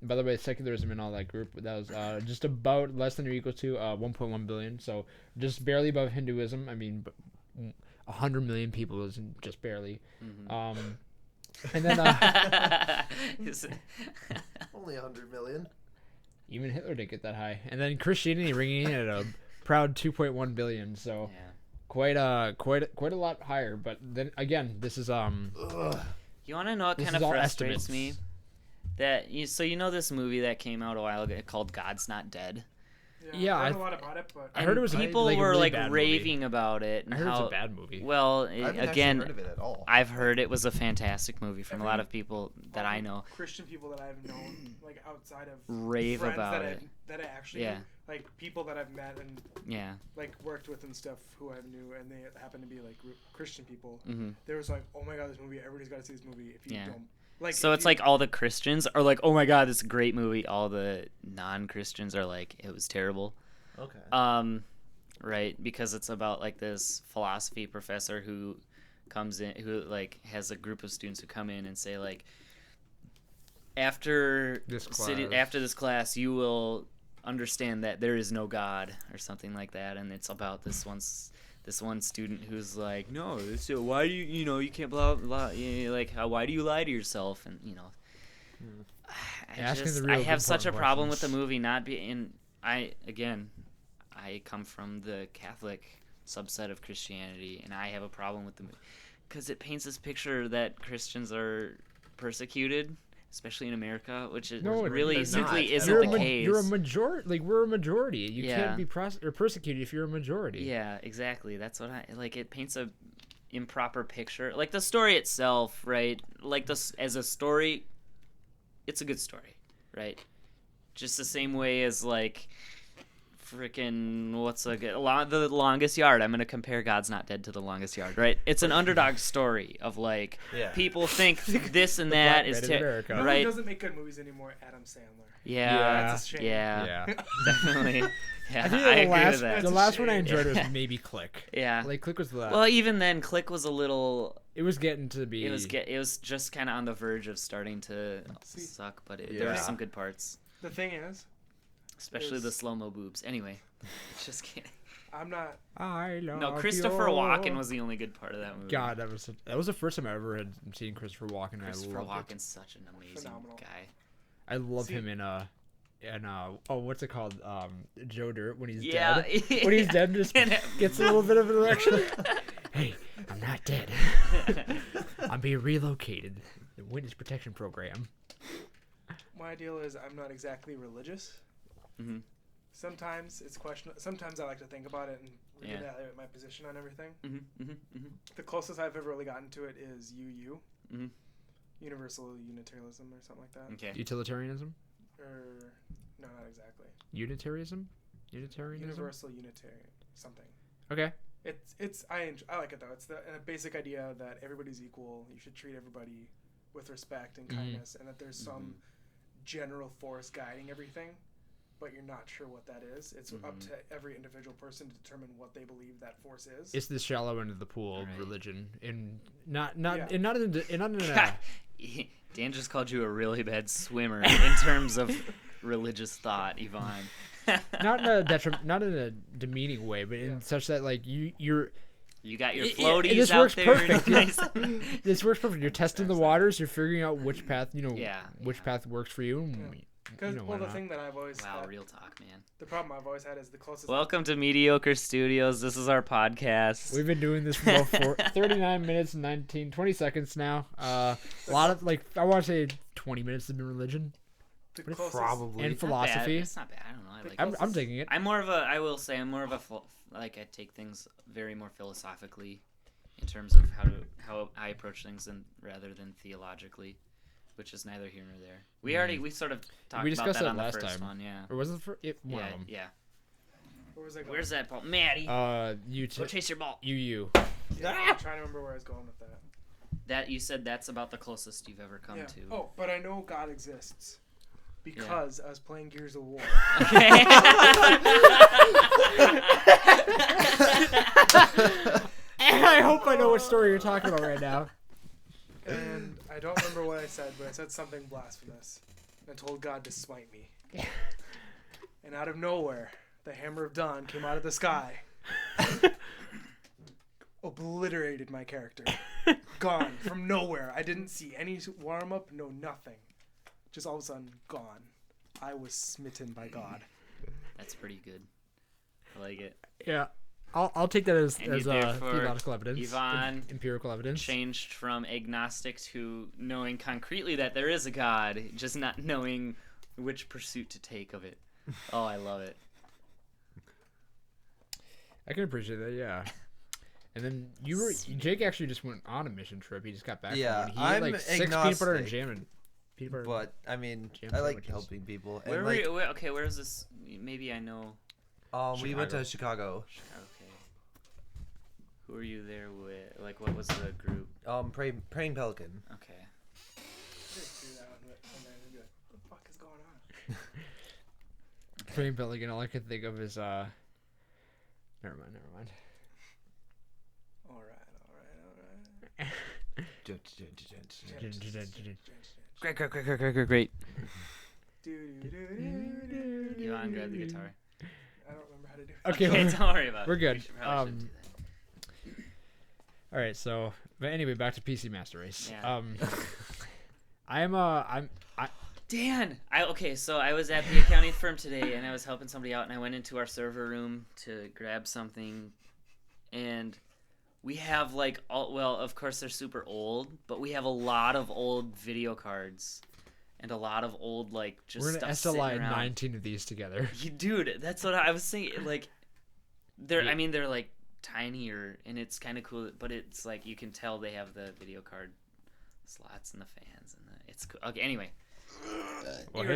By the way, secularism in all that group, that was just about less than or equal to 1.1 billion. So just barely above Hinduism. I mean, 100 million people isn't just barely. And then Only 100 million. even Hitler didn't get that high. And then Christianity ringing in at a proud 2.1 billion. So Yeah. quite a lot higher. But then again, this is You want to know what This kind is of all frustrates estimates. me? That this movie that came out a while ago called God's Not Dead. Yeah, I I heard a lot about it, but I heard it was people like a were really like bad raving about it. And I heard how, it's a bad movie. Well, I haven't actually again, heard of it at all. I've heard it was a fantastic movie from a lot of people that I know. Christian people that I've known, like outside of Rave friends about that it. that I actually Yeah. knew, like people that I've met and Yeah. like worked with and stuff who I knew, and they happen to be like Christian people. hmm They was like, "Oh my god, this movie! Everybody's got to see this movie." If you Yeah. don't, like, So if it's you- like all the Christians are like, "Oh my god, this is a great movie." All the non-Christians are like, "It was terrible." Okay. Right, because it's about like this philosophy professor who comes in, who like has a group of students who come in and say like, after This after this class, you will understand that there is no God or something like that, and it's about this one student who's like, no, so why do you can't blah blah, like why do you lie to yourself, and Asking the I real have such a important problem with the questions. movie not being. I come from the Catholic subset of Christianity, and I have a problem with the movie because it paints this picture that Christians are persecuted, especially in America, which is No, really they're simply not. isn't You're the a, case. you're a majority. Like we're a majority. You Yeah. can't be persecuted if you're a majority. Yeah, exactly. That's what I like. It paints a improper picture. Like the story itself, right? Like this as a story, it's a good story, right? Just the same way as like freaking the Longest Yard. I'm gonna compare God's Not Dead to The Longest Yard, right? It's an underdog story of like Yeah. people think this and that is Black Man in America. Nobody right. doesn't make good movies anymore. Adam Sandler. Yeah, That's a shame. yeah, Yeah. definitely. Yeah, I think I the agree last with that. the a last one I shame. enjoyed was maybe Click. Yeah. Like Click was the last. Well, even then, Click was a little. It was getting to be. It was just kind of on the verge of starting to See, suck, but there were Yeah. some good parts, The thing is, especially Is- the slow mo boobs. Anyway, just kidding. I'm not. I love No, Christopher you. Walken was the only good part of that movie. God, that was the first time I ever had seen Christopher Walken. And Christopher I loved it. Walken's such an amazing Phenomenal. guy. I love See- him in what's it called? Joe Dirt when he's Yeah, dead. When he's dead, just And it- gets a little bit of an erection. Hey, I'm not dead. I'm being relocated. The witness protection program. My deal is I'm not exactly religious. Mhm. Sometimes it's questionable. Sometimes I like to think about it and Yeah. reevaluate my position on everything. Mhm, mhm, mhm. The closest I've ever really gotten to it is UU, Mhm. Universal Unitarianism or something like that. Okay. Utilitarianism? Or no, not exactly. Unitarianism? Unitarianism? Universal Unitarian something. Okay. I like it though. It's a basic idea that everybody's equal. You should treat everybody with respect and Mhm. kindness, and that there's some general force guiding everything, but you're not sure what that is. It's up to every individual person to determine what they believe that force is. It's the shallow end of the pool Right. of religion, and not Yeah. and not in a Dan just called you a really bad swimmer in terms of religious thought, Yvonne. not in a not in a demeaning way, but in Yeah. such that like you're You got your It- floaties this out works there. perfect. Nice. this works perfect. You're testing the waters. You're figuring out which path which yeah. path works for you. And Because why the not? thing that I've always Wow, had, real talk, man. the problem I've always had is the closest. Welcome to Mediocre Studios. This is our podcast. We've been doing this for about 39 minutes and 20 seconds now. A lot of I want to say 20 minutes have been religion the but it's closest, and Not bad. philosophy. It's not bad. I don't know. I like I'm it. taking it. I'm more of a. I will say I'm more of a. I take things very more philosophically, in terms of how I approach things, rather than theologically, which is neither here nor there. We sort of talked We about discussed that that on the last first time. one. Yeah. Or was it one Yeah. of them? Yeah. Where was I going? Where's that ball, Maddie? You Go chase your ball. you. Yeah, I'm trying to remember where I was going with that. That you said that's about the closest you've ever come to. Oh, but I know God exists because I was playing Gears of War. Okay. And I hope I know what story you're talking about right now. And I don't remember what I said, but I said something blasphemous. And I told God to smite me. And out of nowhere, the hammer of dawn came out of the sky. Obliterated my character. Gone from nowhere. I didn't see any warm up, no nothing. Just all of a sudden, gone. I was smitten by God. That's pretty good. I like it. Yeah. I'll take that as therefore, theological evidence. Yvonne Empirical evidence. changed from agnostic to knowing concretely that there is a God, just not knowing which pursuit to take of it. Oh, I love it. I can appreciate that, yeah. And then Jake actually just went on a mission trip. He just got back Yeah, from one. He ate like 6 peanut butter and agnostic. jam and peanut butter. But I mean, Jam I like sandwiches. helping people. Where And were like, you? Okay, where is this? Maybe I know. we went to Chicago. Okay. Who were you there with? Like, what was the group? Praying Pelican. Okay. Just do that one, and then be like, what the fuck is going on? Frame Pelican, all I could think of is Never mind. Alright. Great. Do-do-do-do-do. Yvonne, grab the guitar. I don't remember how to do it. Okay, Don't worry about it. we're good. We probably should do All right, so but anyway, back to PC Master Race. Yeah. Dan, so I was at the accounting firm today and I was helping somebody out and I went into our server room to grab something and we have of course they're super old, but we have a lot of old video cards and a lot of old just We're gonna stuff sitting around. 19 of these together. Dude, that's what I was thinking. They're they're tinier and it's kind of cool, but it's you can tell they have the video card slots and the fans and it's cool. Okay, anyway. Well, You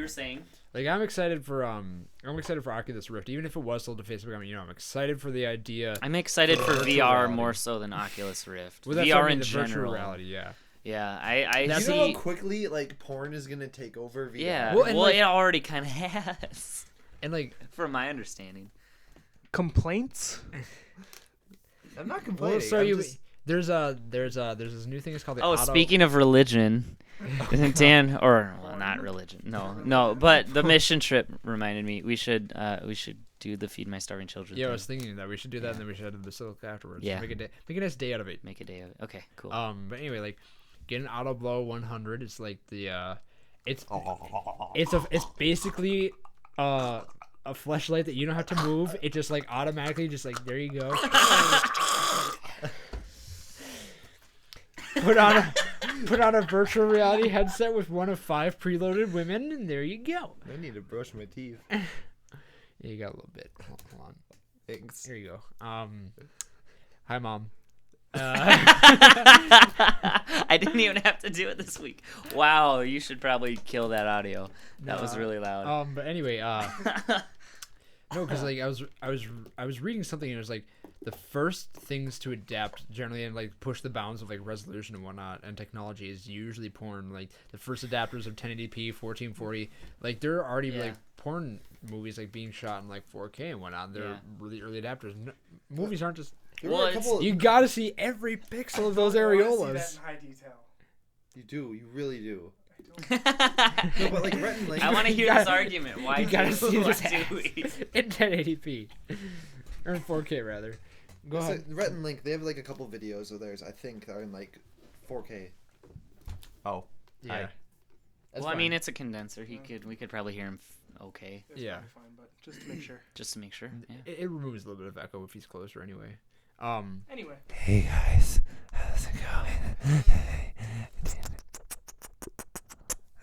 were saying. I'm excited for Oculus Rift, even if it was sold to Facebook. I'm excited for the idea. I'm excited for virtual VR reality. more so than Oculus Rift. Well, that's VR what I mean, in the general. virtual reality, yeah. Yeah, I That's You know see. how quickly porn is gonna take over VR? Yeah, Well, and, it already kind of has, And from my understanding. Complaints? I'm not complaining. well, so I'm you just- there's this new thing. It's called the Oh, auto. speaking of religion, Dan, not religion. No, but the mission trip reminded me we should do the Feed My Starving Children. Yeah, I thing. was thinking that we should do that, and then we should head to the Basilica afterwards. Yeah. Make a nice day out of it. Make a day of it. Okay, cool. But anyway, get an Auto Blow 100. It's it's basically a fleshlight that you don't have to move. It just automatically there you go. Put on a virtual reality headset with one of 5 preloaded women, and there you go. I need to brush my teeth. Yeah, you got a little bit. Hold on. Thanks. Here you go. Hi, Mom. I didn't even have to do it this week. Wow, you should probably kill that audio. That was really loud. But anyway, no, because I was reading something and it was the first things to adapt generally and push the bounds of resolution and whatnot and technology is usually porn. The first adapters of 1080p, 1440, there are already porn movies being shot in 4K and whatnot. They're really early adapters. No, movies aren't just. You gotta see every pixel of those I wanna see areolas. that in high detail. You do. You really do. I don't. No, but Rhett and Link. I want to hear this argument. Why You gotta see why this do ass we? in 1080p or in 4K rather. Go ahead. Rhett and Link, they have a couple videos of theirs, I think, that are in 4K. Oh. Yeah. That's Well, I fine. mean, it's a condenser. We could probably hear him okay, It's Yeah. probably fine, but just to make sure. just to make sure. Yeah. It removes a little bit of echo if he's closer anyway. Anyway. Hey guys, how's it going?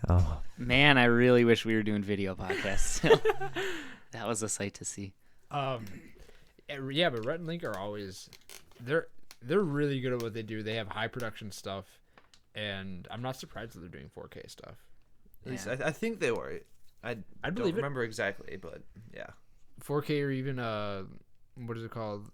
Oh. Man, I really wish we were doing video podcasts. That was a sight to see. Yeah, but Rhett and Link are always they're really good at what they do. They have high production stuff, and I'm not surprised that they're doing 4K stuff. At least Yeah. I think they were. I I'd don't believe it. remember exactly, but yeah. 4K or even what is it called?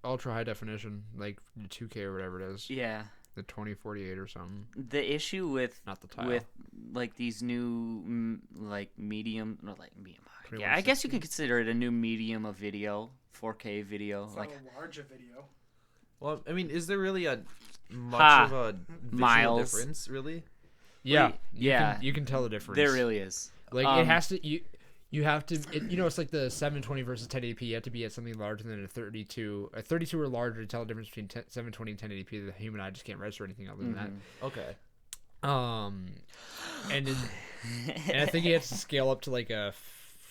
Ultra high definition, like 2K or whatever it is. Yeah. The 2048 or something. The issue with Not the tile. with like these new like medium, not like medium. Yeah, I 2160. guess you could consider it a new medium of video, 4K video. It's Like not a larger video. Well, I mean, is there really a much Ha. of a visual Miles. difference, really? Yeah. yeah. You can tell the difference. There really is. Like it has to you have to it's like the 720 versus 1080p. You have to be at something larger than a 32. A 32 or larger to tell the difference between 720 and 1080p. The human eye just can't register anything other than that. Okay. And I think you have to scale up to like a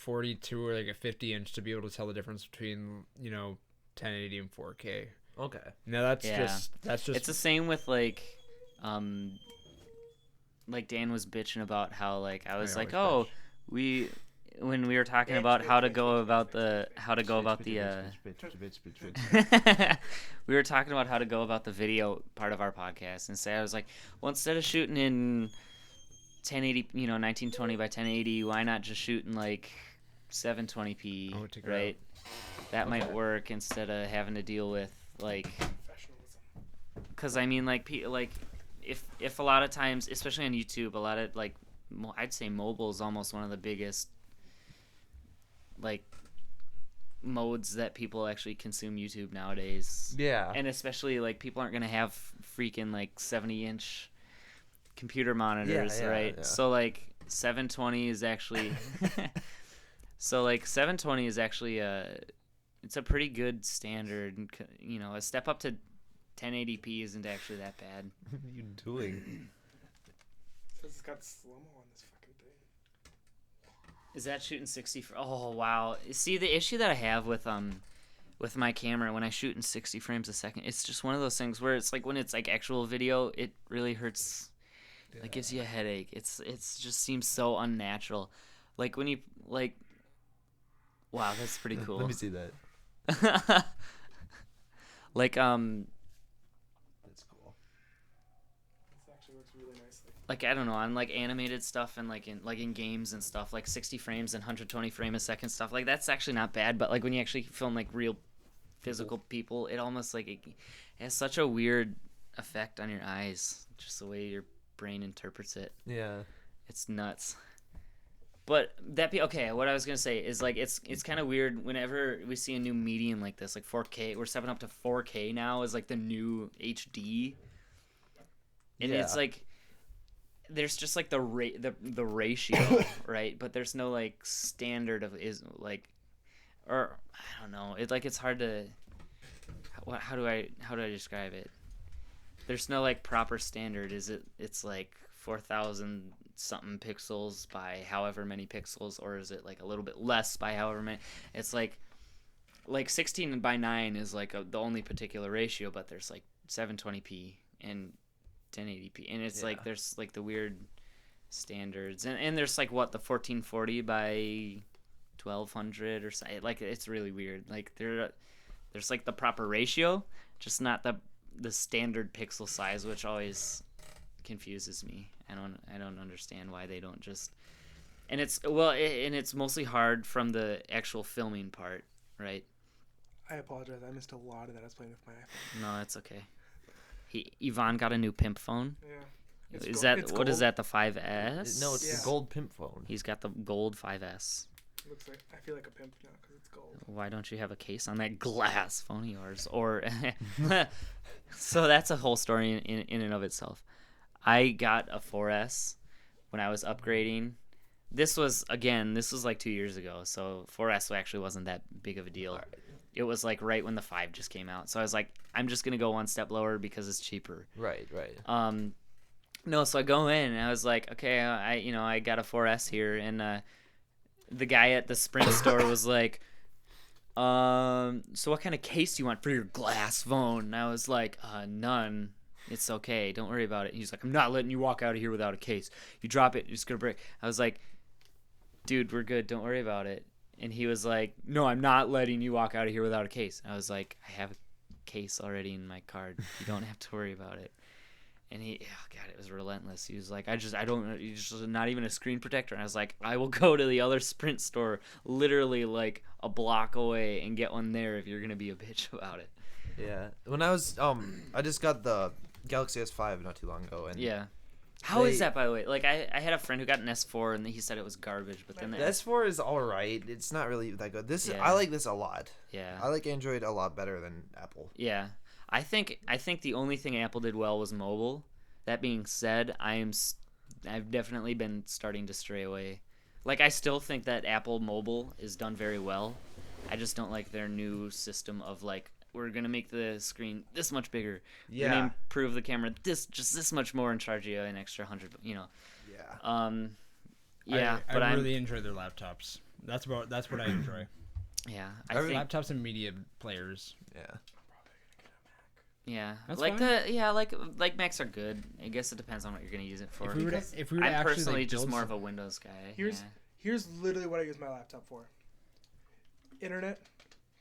42 or like a 50-inch to be able to tell the difference between 1080 and 4K. Okay. No, that's Yeah. just It's the same with like Dan was bitching about how like I was I like, always oh, when we were talking about how to go about the we were talking about how to go about the video part of our podcast, and say I was like, well, instead of shooting in 1080, 1920 by 1080, why not just shoot in like 720p, Oh, take it right? That might work instead of having to deal with like, because I mean like if a lot of times, especially on YouTube, a lot of like I'd say mobile is almost one of the biggest like modes that people actually consume YouTube nowadays. Yeah. And especially like people aren't gonna have freaking like 70-inch computer monitors, Yeah, right? yeah. So like 720 is actually it's a pretty good standard. A step up to 1080p isn't actually that bad. What are you doing? It's got slow-mo on this fucking thing. Is that shooting 60? Oh wow! See, the issue that I have with my camera when I shoot in 60 frames a second, it's just one of those things where it's like when it's like actual video, it really hurts. It gives you a headache. It's just seems so unnatural. Like when you like, wow, that's pretty cool. Let me see that. Like That's cool. This actually works really nicely. like I don't know, on like animated stuff and like in games and stuff, like 60 frames and 120 frame a second stuff, like that's actually not bad. But like when you actually film like real physical people, it almost like it has such a weird effect on your eyes, just the way your brain interprets it. Yeah. It's nuts. But what I was gonna say is like it's kind of weird whenever we see a new medium like this, like 4K. We're stepping up to 4K now is like the new HD, and Yeah. it's like there's just like the ratio, right? But there's no like standard of or I don't know. It's hard to how do I describe it? There's no like proper standard. It's like 4,000 something pixels by however many pixels, or is it like a little bit less by however many? It's like 16 by 9 is like the only particular ratio, but there's like 720p and 1080p, and it's like there's like the weird standards, and there's like the 1440 by 1200 or something. Like it's really weird. Like there's like the proper ratio, just not the standard pixel size, which always confuses me. I don't understand why they don't just, and it's mostly hard from the actual filming part, right? I apologize. I missed a lot of that. I was playing with my iPhone. No, that's okay. Yvonne got a new pimp phone. Yeah. Is It's what is gold. that, the 5S? No, it's Yeah. the gold pimp phone. He's got the gold 5S. Looks like I feel like a pimp now because it's gold. Why don't you have a case on that glass phone of yours? Or so that's a whole story in and of itself. I got a 4S when I was upgrading. This was like 2 years ago, so 4S actually wasn't that big of a deal. It was like right when the 5 just came out. So I was like, I'm just gonna go one step lower because it's cheaper. Right. No, so I go in and I was like, okay, I got a 4S here, and the guy at the Sprint store was like, so what kind of case do you want for your glass phone? And I was like, none. It's okay. Don't worry about it. And he's like, I'm not letting you walk out of here without a case. You drop it, it's going to break. I was like, dude, we're good. Don't worry about it. And he was like, no, I'm not letting you walk out of here without a case. I was like, I have a case already in my card. You don't have to worry about it. And oh God, it was relentless. He was like, I don't, it's just not even a screen protector. And I was like, I will go to the other Sprint store, literally like a block away, and get one there if you're gonna be a bitch about it. Yeah. When I was I just got the Galaxy S5 not too long ago, and Yeah. How is that, by the way? Like, I had a friend who got an S4, and he said it was garbage, but then the S4 is all right. It's not really that good. I like this a lot. Yeah. I like Android a lot better than Apple. Yeah. I think the only thing Apple did well was mobile. That being said, I've definitely been starting to stray away. Like, I still think that Apple mobile is done very well. I just don't like their new system of like, we're gonna make the screen this much bigger. Yeah. We're gonna improve the camera this much more and charge you an extra $100. You know. Yeah. Yeah. I but I really enjoy their laptops. That's what I enjoy. Yeah. I think. Laptops and media players. Yeah. Yeah. That's like fine. like Macs are good. I guess it depends on what you're gonna use it for. If we were to I'm actually, personally like, just build more some- of a Windows guy. Here's literally what I use my laptop for. Internet,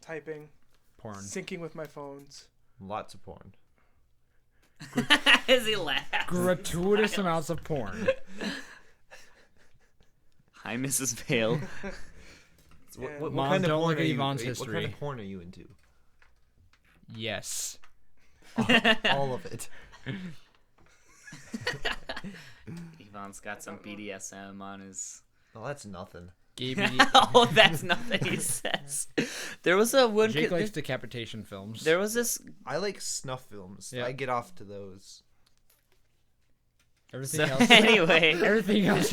typing, porn. syncing with my phones. Lots of porn. As he laughs. Gratuitous amounts of porn. Hi, Mrs. Vale. Yeah. Mom, kind of don't porn look at are you- Yvonne's What history. kind of porn are you into? Yes. All of it. Yvonne's got some BDSM on his. Well, that's nothing. Gay media. Oh, that's nothing he says. There was a one. Jake likes decapitation films. There was this. I like snuff films. Yeah. I get off to those. Everything So else. anyway, Everything else,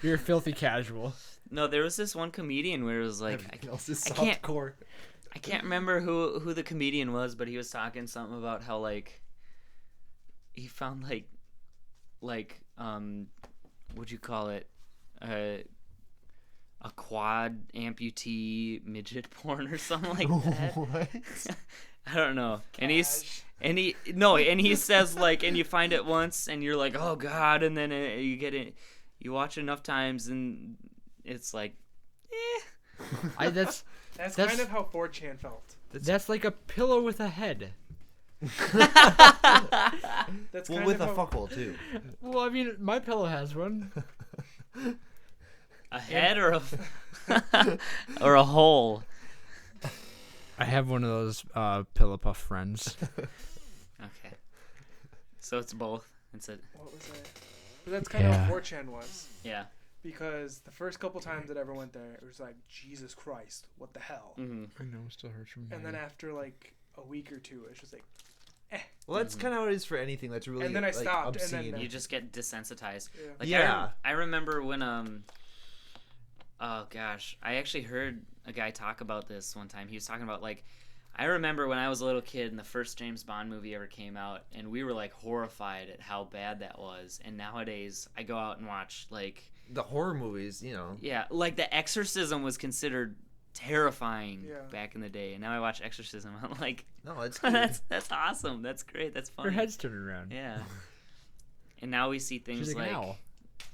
you're a filthy casual. no, there was this one comedian where it was like Everything else is I can't- softcore. I can't remember who the comedian was, but he was talking something about how like he found like what'd you call it, a quad amputee midget porn or something like that. What? I don't know. And he says like, and you find it once and you're like, oh God, and then you get it, you watch it enough times and it's like, That's That's- kind of how 4chan felt. That's like a pillow with a head. That's Well, kind with of a how, fuckle too. Well, I mean, my pillow has one. a head or a or a hole. I have one of those pillow puff friends. Okay. So it's both. It's a What was that? But that's kind of Yeah. how 4chan was. yeah. Because the first couple times that I ever went there, it was like, Jesus Christ, what the hell? Mm-hmm. I know, it still hurts from. And then after like a week or two, it's just like, Well, that's kind of how it is for anything that's really And then I like, stopped, and obscene. then- You just get desensitized. yeah. Like Yeah. I remember when oh gosh, I actually heard a guy talk about this one time. He was talking about like, I remember when I was a little kid and the first James Bond movie ever came out, and we were like horrified at how bad that was. And nowadays, I go out and watch like, the horror movies, you know. yeah, like The Exorcism was considered terrifying Yeah. back in the day, and now I watch Exorcism. I'm like, No, it's good. that's awesome. That's great. That's funny. Her head's turning around. Yeah. And now we see things She's like, like, ow.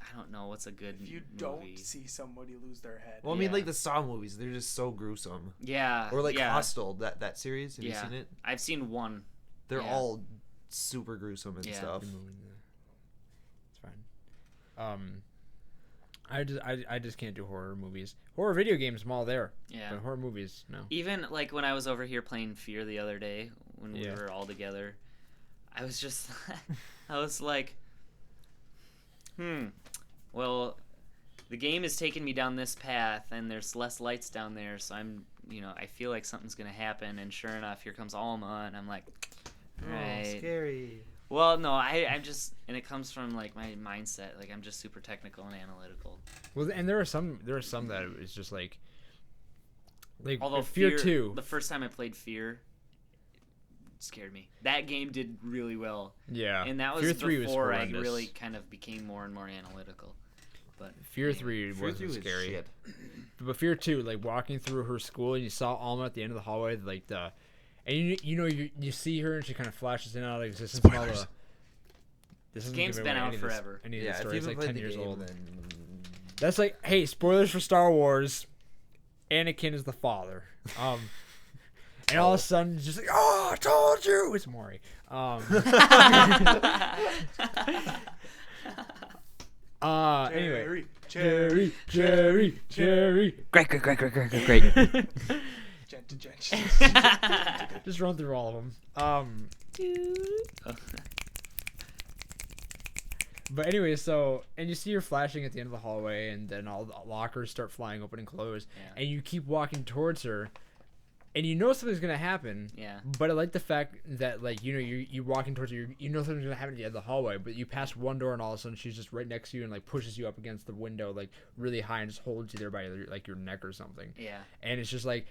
I don't know what's a good If you movie. don't see somebody lose their head. Well, I mean, Yeah. like the Saw movies, they're just so gruesome. Yeah. Or like yeah. Hostel, that series. Have Yeah. you seen it? I've seen one. They're Yeah. all super gruesome and Yeah. stuff. It's fine. I just can't do horror movies. Horror video games, I'm all there. Yeah. But horror movies, no. Even like when I was over here playing Fear the other day when we Yeah. were all together, I was just I was like, well, the game is taking me down this path and there's less lights down there, so I feel like something's gonna happen, and sure enough, here comes Alma, and I'm like, right. Scary. Well, no, I'm just, and it comes from like my mindset, like I'm just super technical and analytical. Well, and there are some that it's just like Although Fear 2. the first time I played Fear, it scared me. That game did really well. Yeah. And that was Fear 3 was before I horrendous. really kind of became more and more analytical. But Fear 3 Fear wasn't 3 was scary. shit. But Fear 2, like walking through her school and you saw Alma at the end of the hallway, like and you see her and she kind of flashes in and out like this is all the. This isn't game's giving been away out any of this- forever. Any of Yeah, the if story. you It's haven't like played 10 the years game, old. then That's like, hey, spoilers for Star Wars. Anakin is the father. And all of a sudden, it's just like, oh, I told you. It's Maury. Anyway. Jerry. Great. Just run through all of them. But anyway, and you see her flashing at the end of the hallway, and then all the lockers start flying open and close, and you keep walking towards her, and you know something's gonna happen. Yeah. But I like the fact that, like, you know, you're walking towards her, you know something's gonna happen at the end of the hallway, but you pass one door, and all of a sudden she's just right next to you and like pushes you up against the window, like really high, and just holds you there by like your neck or something. Yeah. And it's just like,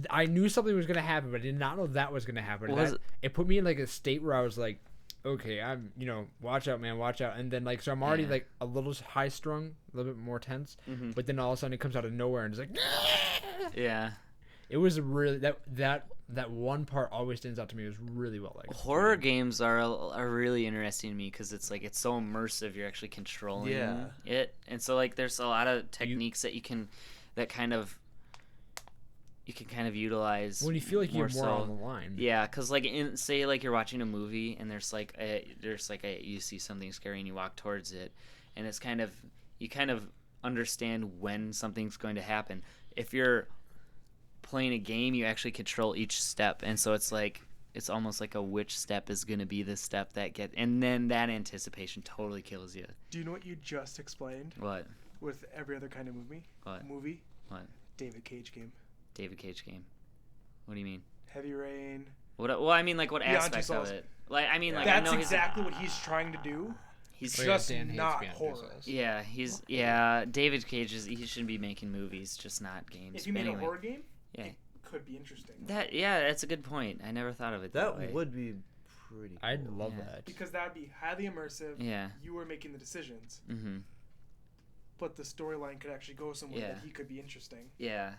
I knew something was gonna happen, but I did not know that was gonna happen. Well, it put me in like a state where I was like, okay, I'm, you know, watch out, man, watch out. And then, like, so I'm already like a little high strung, a little bit more tense, but then all of a sudden it comes out of nowhere and it's like, yeah. It was really that one part always stands out to me. It was really well like horror games are really interesting to me because it's like it's so immersive. You're actually controlling it, and so like there's a lot of techniques that you can kind of utilize when you feel like you're more so on the line. Yeah, because like say like you're watching a movie and there's like you see something scary and you walk towards it, and it's you kind of understand when something's going to happen. If you're playing a game, you actually control each step, and so it's almost like a which step is going to be the step that and then that anticipation totally kills you. Do you know what you just explained? What? With every other kind of movie? What? What? David Cage game. David Cage game. What do you mean? Heavy Rain. What? Well, I mean, like what Beyond aspects Two of Souls. it? Like, I mean, like That's I know exactly what he's trying to do. He's just Dan hates not Beyond Two horror. Souls. Yeah. David Cage he shouldn't be making movies, just not games. If you made anyway. a horror game, yeah, it could be interesting. That's a good point. I never thought of it that way. That would be pretty cool. I'd love that. Because that would be highly immersive. Yeah. You were making the decisions. Mm-hmm. But the storyline could actually go somewhere Yeah. that he could be interesting. Yeah.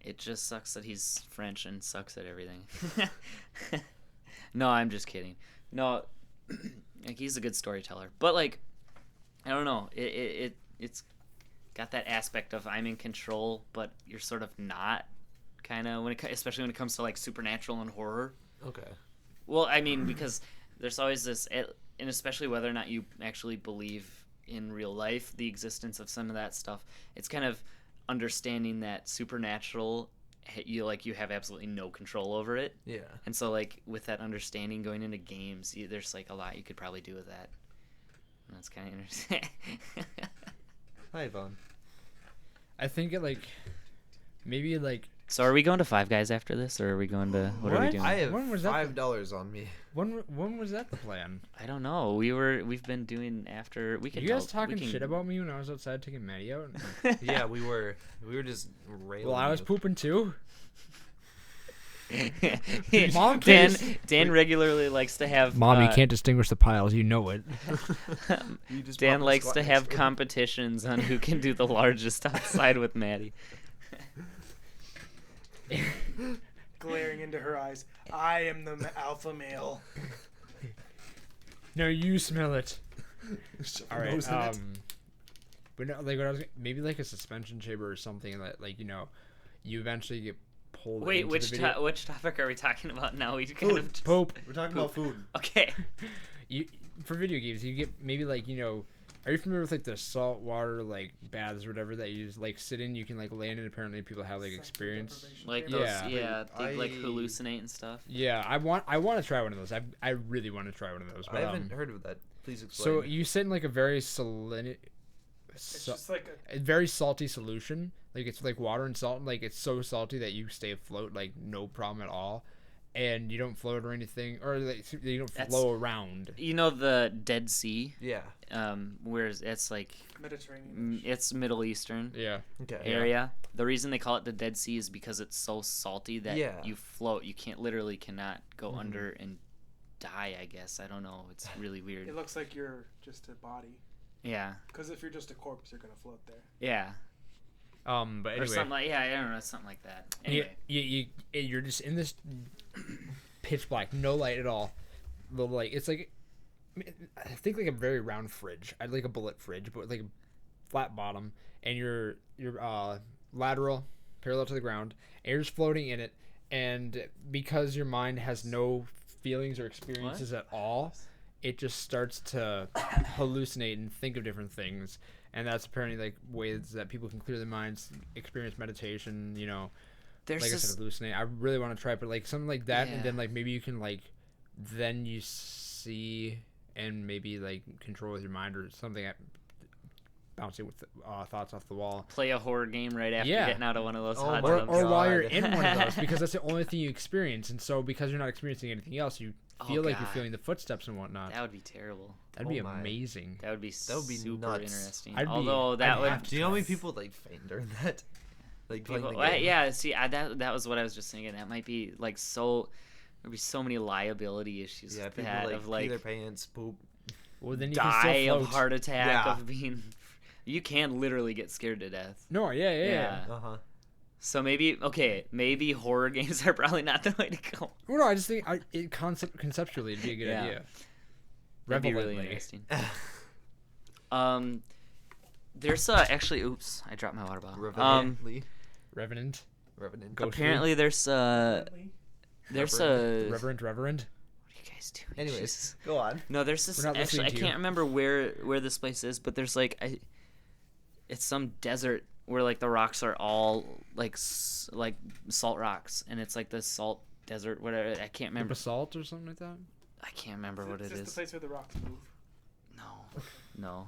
It just sucks that he's French and sucks at everything. No, I'm just kidding. No, like he's a good storyteller. But like, I don't know. It's got that aspect of I'm in control, but you're sort of not. Kind of especially when it comes to like supernatural and horror. Okay. Well, I mean, because there's always this, and especially whether or not you actually believe in real life the existence of some of that stuff. It's kind of understanding that supernatural, you have absolutely no control over it. Yeah. And so like with that understanding going into games, there's like a lot you could probably do with that. And that's kind of interesting. Hi, Vaughn. I think it maybe So are we going to Five Guys after this, or are we going to what are we doing? I have When was that $5 on me. when was that the plan? I don't know. We've been doing after we can. You guys talking shit about me when I was outside taking Maddie out? Yeah, we were just railing. Well, I was you. pooping too. Mom, Dan regularly likes to have. Mom, you can't distinguish the piles. You know it. You just Dan pop a likes squat to next have to it. competitions on who can do the largest outside with Maddie. Glaring into her eyes. I am the alpha male. No, you smell it. All right. Nose in it. But no, like what I was maybe like a suspension chamber or something that you eventually get pulled. Wait, into the video. which topic are we talking about now? We kind of just... Poop. We're talking about food. Okay. You for video games, you get maybe are you familiar with the salt water baths or whatever that you just sit in? You can land in. Apparently, people have experience. Like Yeah. those, they hallucinate and stuff. Yeah, I want to try one of those. I really want to try one of those. But, I haven't heard of that. Please explain. So you sit in a very It's just like a very salty solution. It's like water and salt. And, it's so salty that you stay afloat no problem at all, and you don't float or anything, or you don't flow around. You know the Dead Sea, yeah. where it's Mediterranean. it's Middle Eastern Yeah. Okay. area. The reason they call it the Dead Sea is because it's so salty that you float. You cannot go under and die. I guess I don't know. It's really weird. It looks like you're just a body. Yeah. Because if you're just a corpse, you're gonna float there. Yeah. But anyway. Or something I don't know, something like that. Anyway. You're just in this pitch black, no light at all. Little it's I think a very round fridge. I'd like a bullet fridge, but a flat bottom, and you're lateral, parallel to the ground, and you're just floating in it, and because your mind has no feelings or experiences at all, it just starts to hallucinate and think of different things. And that's apparently like ways that people can clear their minds, experience meditation, you know. There's like I this, said, hallucinate. I really want to try it, but like something like that, Yeah. and then like maybe you can like then you see and maybe like control with your mind or something, bouncing with thoughts off the wall. play a horror game right after Yeah. getting out of one of those Oh hot my tubs. Or while you're God. in one of those, because that's the only thing you experience, and so because you're not experiencing anything else, you Oh, feel like you're God. feeling the footsteps and whatnot. That would be terrible. That'd be Oh my. amazing. That would be be super nuts. interesting. I'd be- Although that I'd would have to Do you know how many people like faint during that? Like playing people, the game. yeah. See, that was what I was just thinking. That might be like so. There'd be so many liability issues Yeah, with people that like of pee like their pants, poop. Well, then you die can still of float. heart attack Yeah. of being. You can literally get scared to death. No, yeah. Uh huh. So maybe horror games are probably not the way to go. Well, no, I just think conceptually it'd be a good Yeah. idea. That'd be really Relevantly. interesting. There's actually, oops, I dropped my water bottle. Revenantly. Revenant. Revenant. Ghostly. Apparently there's a Reverend. What are you guys doing? Anyways, Jesus. go on. No, there's this. We're not Actually, I listening to you. can't remember where this place is, but there's like it's some desert where like the rocks are all like like salt rocks, and it's like the salt desert. Whatever. I can't remember. Basalt or something like that. I can't remember what Is it this the is. place where the rocks move? No.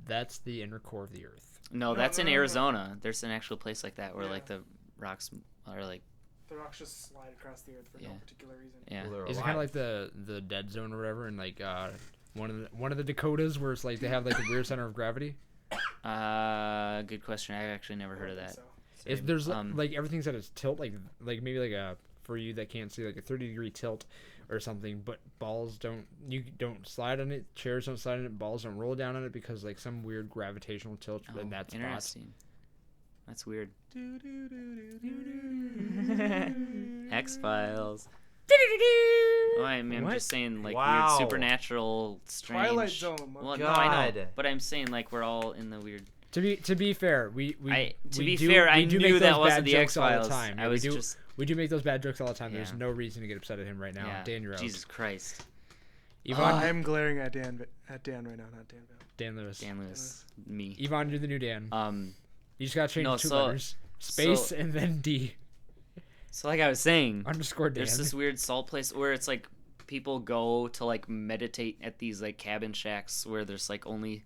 That's the inner core of the earth. No, No, that's no, in no, no. Arizona. There's an actual place like that where Yeah. like the rocks are like The rocks just slide across the earth for no Yeah. particular reason. yeah. Well, they're Is it kind of like the dead zone or whatever, and like one of the Dakotas where it's like they have like the weird center of gravity? Good question. I actually never heard of I don't that. think so. If there's Um, like everything's at its tilt, like maybe like a, for you that can't see, like a 30-degree tilt or something, but you don't slide on it, chairs don't slide on it, balls don't roll down on it because like some weird gravitational tilt in that spot. Interesting. That's weird. X-Files. Oh, I mean, I'm What? just saying, like, Wow. weird supernatural, strange. Twilight Zone. Well, no, I know, God. but I'm saying, like, we're all in the weird. To be fair, we I do knew make that those wasn't bad the jokes all the X-Files. time. I Yeah, was we do just, we do make those bad jokes all the time. There's Yeah. no reason to get upset at him right now. yeah. Dan, you're out. Jesus Christ. Yvonne, I'm glaring at Dan right now, not Danville. Dan Lewis. Dan Lewis. Me. Yvonne, you're the new Dan. You just gotta change no, two so- letters, space so- and then D So, like I was saying, underscore Dan. there's this weird salt place where it's like people go to like meditate at these like cabin shacks where there's like only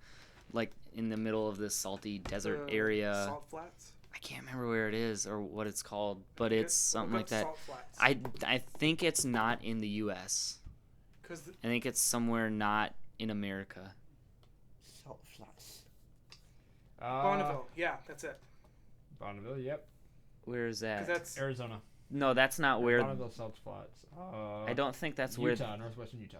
like in the middle of this salty desert The area. Salt flats. I can't remember where it is or what it's called, but Look it's at- something look like up that. Salt flats. I think it's not in the U.S. 'Cause I think it's somewhere not in America. Salt flats. Bonneville. Yeah, that's it. Bonneville, yep. Where is 'Cause that? that's Arizona. No, that's not where. Bonneville Salt Flats. I don't think that's where. Utah, northwestern Utah.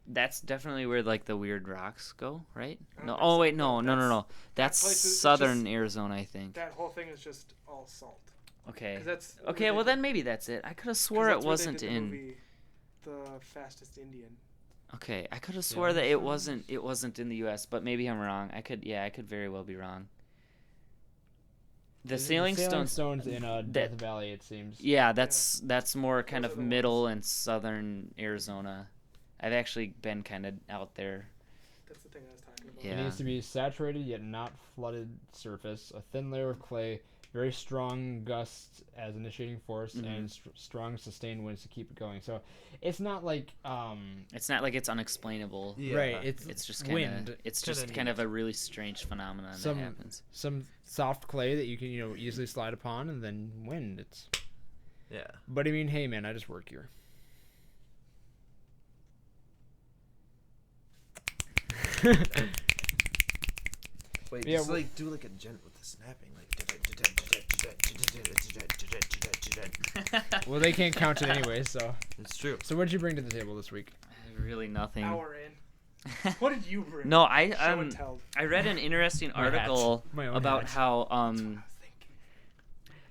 That's definitely where like the weird rocks go, right? I don't No. think Oh so. wait, no. That's place is southern just- Arizona, I think. that whole thing is just all salt. Okay. 'Cause that's Okay, well then maybe that's it. I could have swore it wasn't in. Movie, the Fastest Indian. Okay, I could have swore Yeah. that it wasn't in the U.S., but maybe I'm wrong. I could very well be wrong. The Sailing Stones. Stones in Death Valley, it seems. Yeah, that's more kind Those of are the middle and southern Arizona. I've actually been kind of out there. That's the thing I was talking about. Yeah. It needs to be saturated yet not flooded surface, a thin layer of clay, very strong gusts as initiating force, Mhm. and strong sustained winds to keep it going. So it's not like It's not like it's unexplainable. Yeah. right. It's just kind wind. of it's Kinda just kind of a really strange phenomenon Some- that happens. Some soft clay that you can easily slide upon, and then wind. It's. Yeah. But I mean, hey man, I just work here. Wait, Yeah, just well- like do like a gent with the snapping, like. Well, they can't count it anyway. So It's true. what did you bring to the table this week? Really nothing. Hour in. What did you bring? No, Show and tell. I read an interesting My hat. article My own about hat. how That's what I was thinking.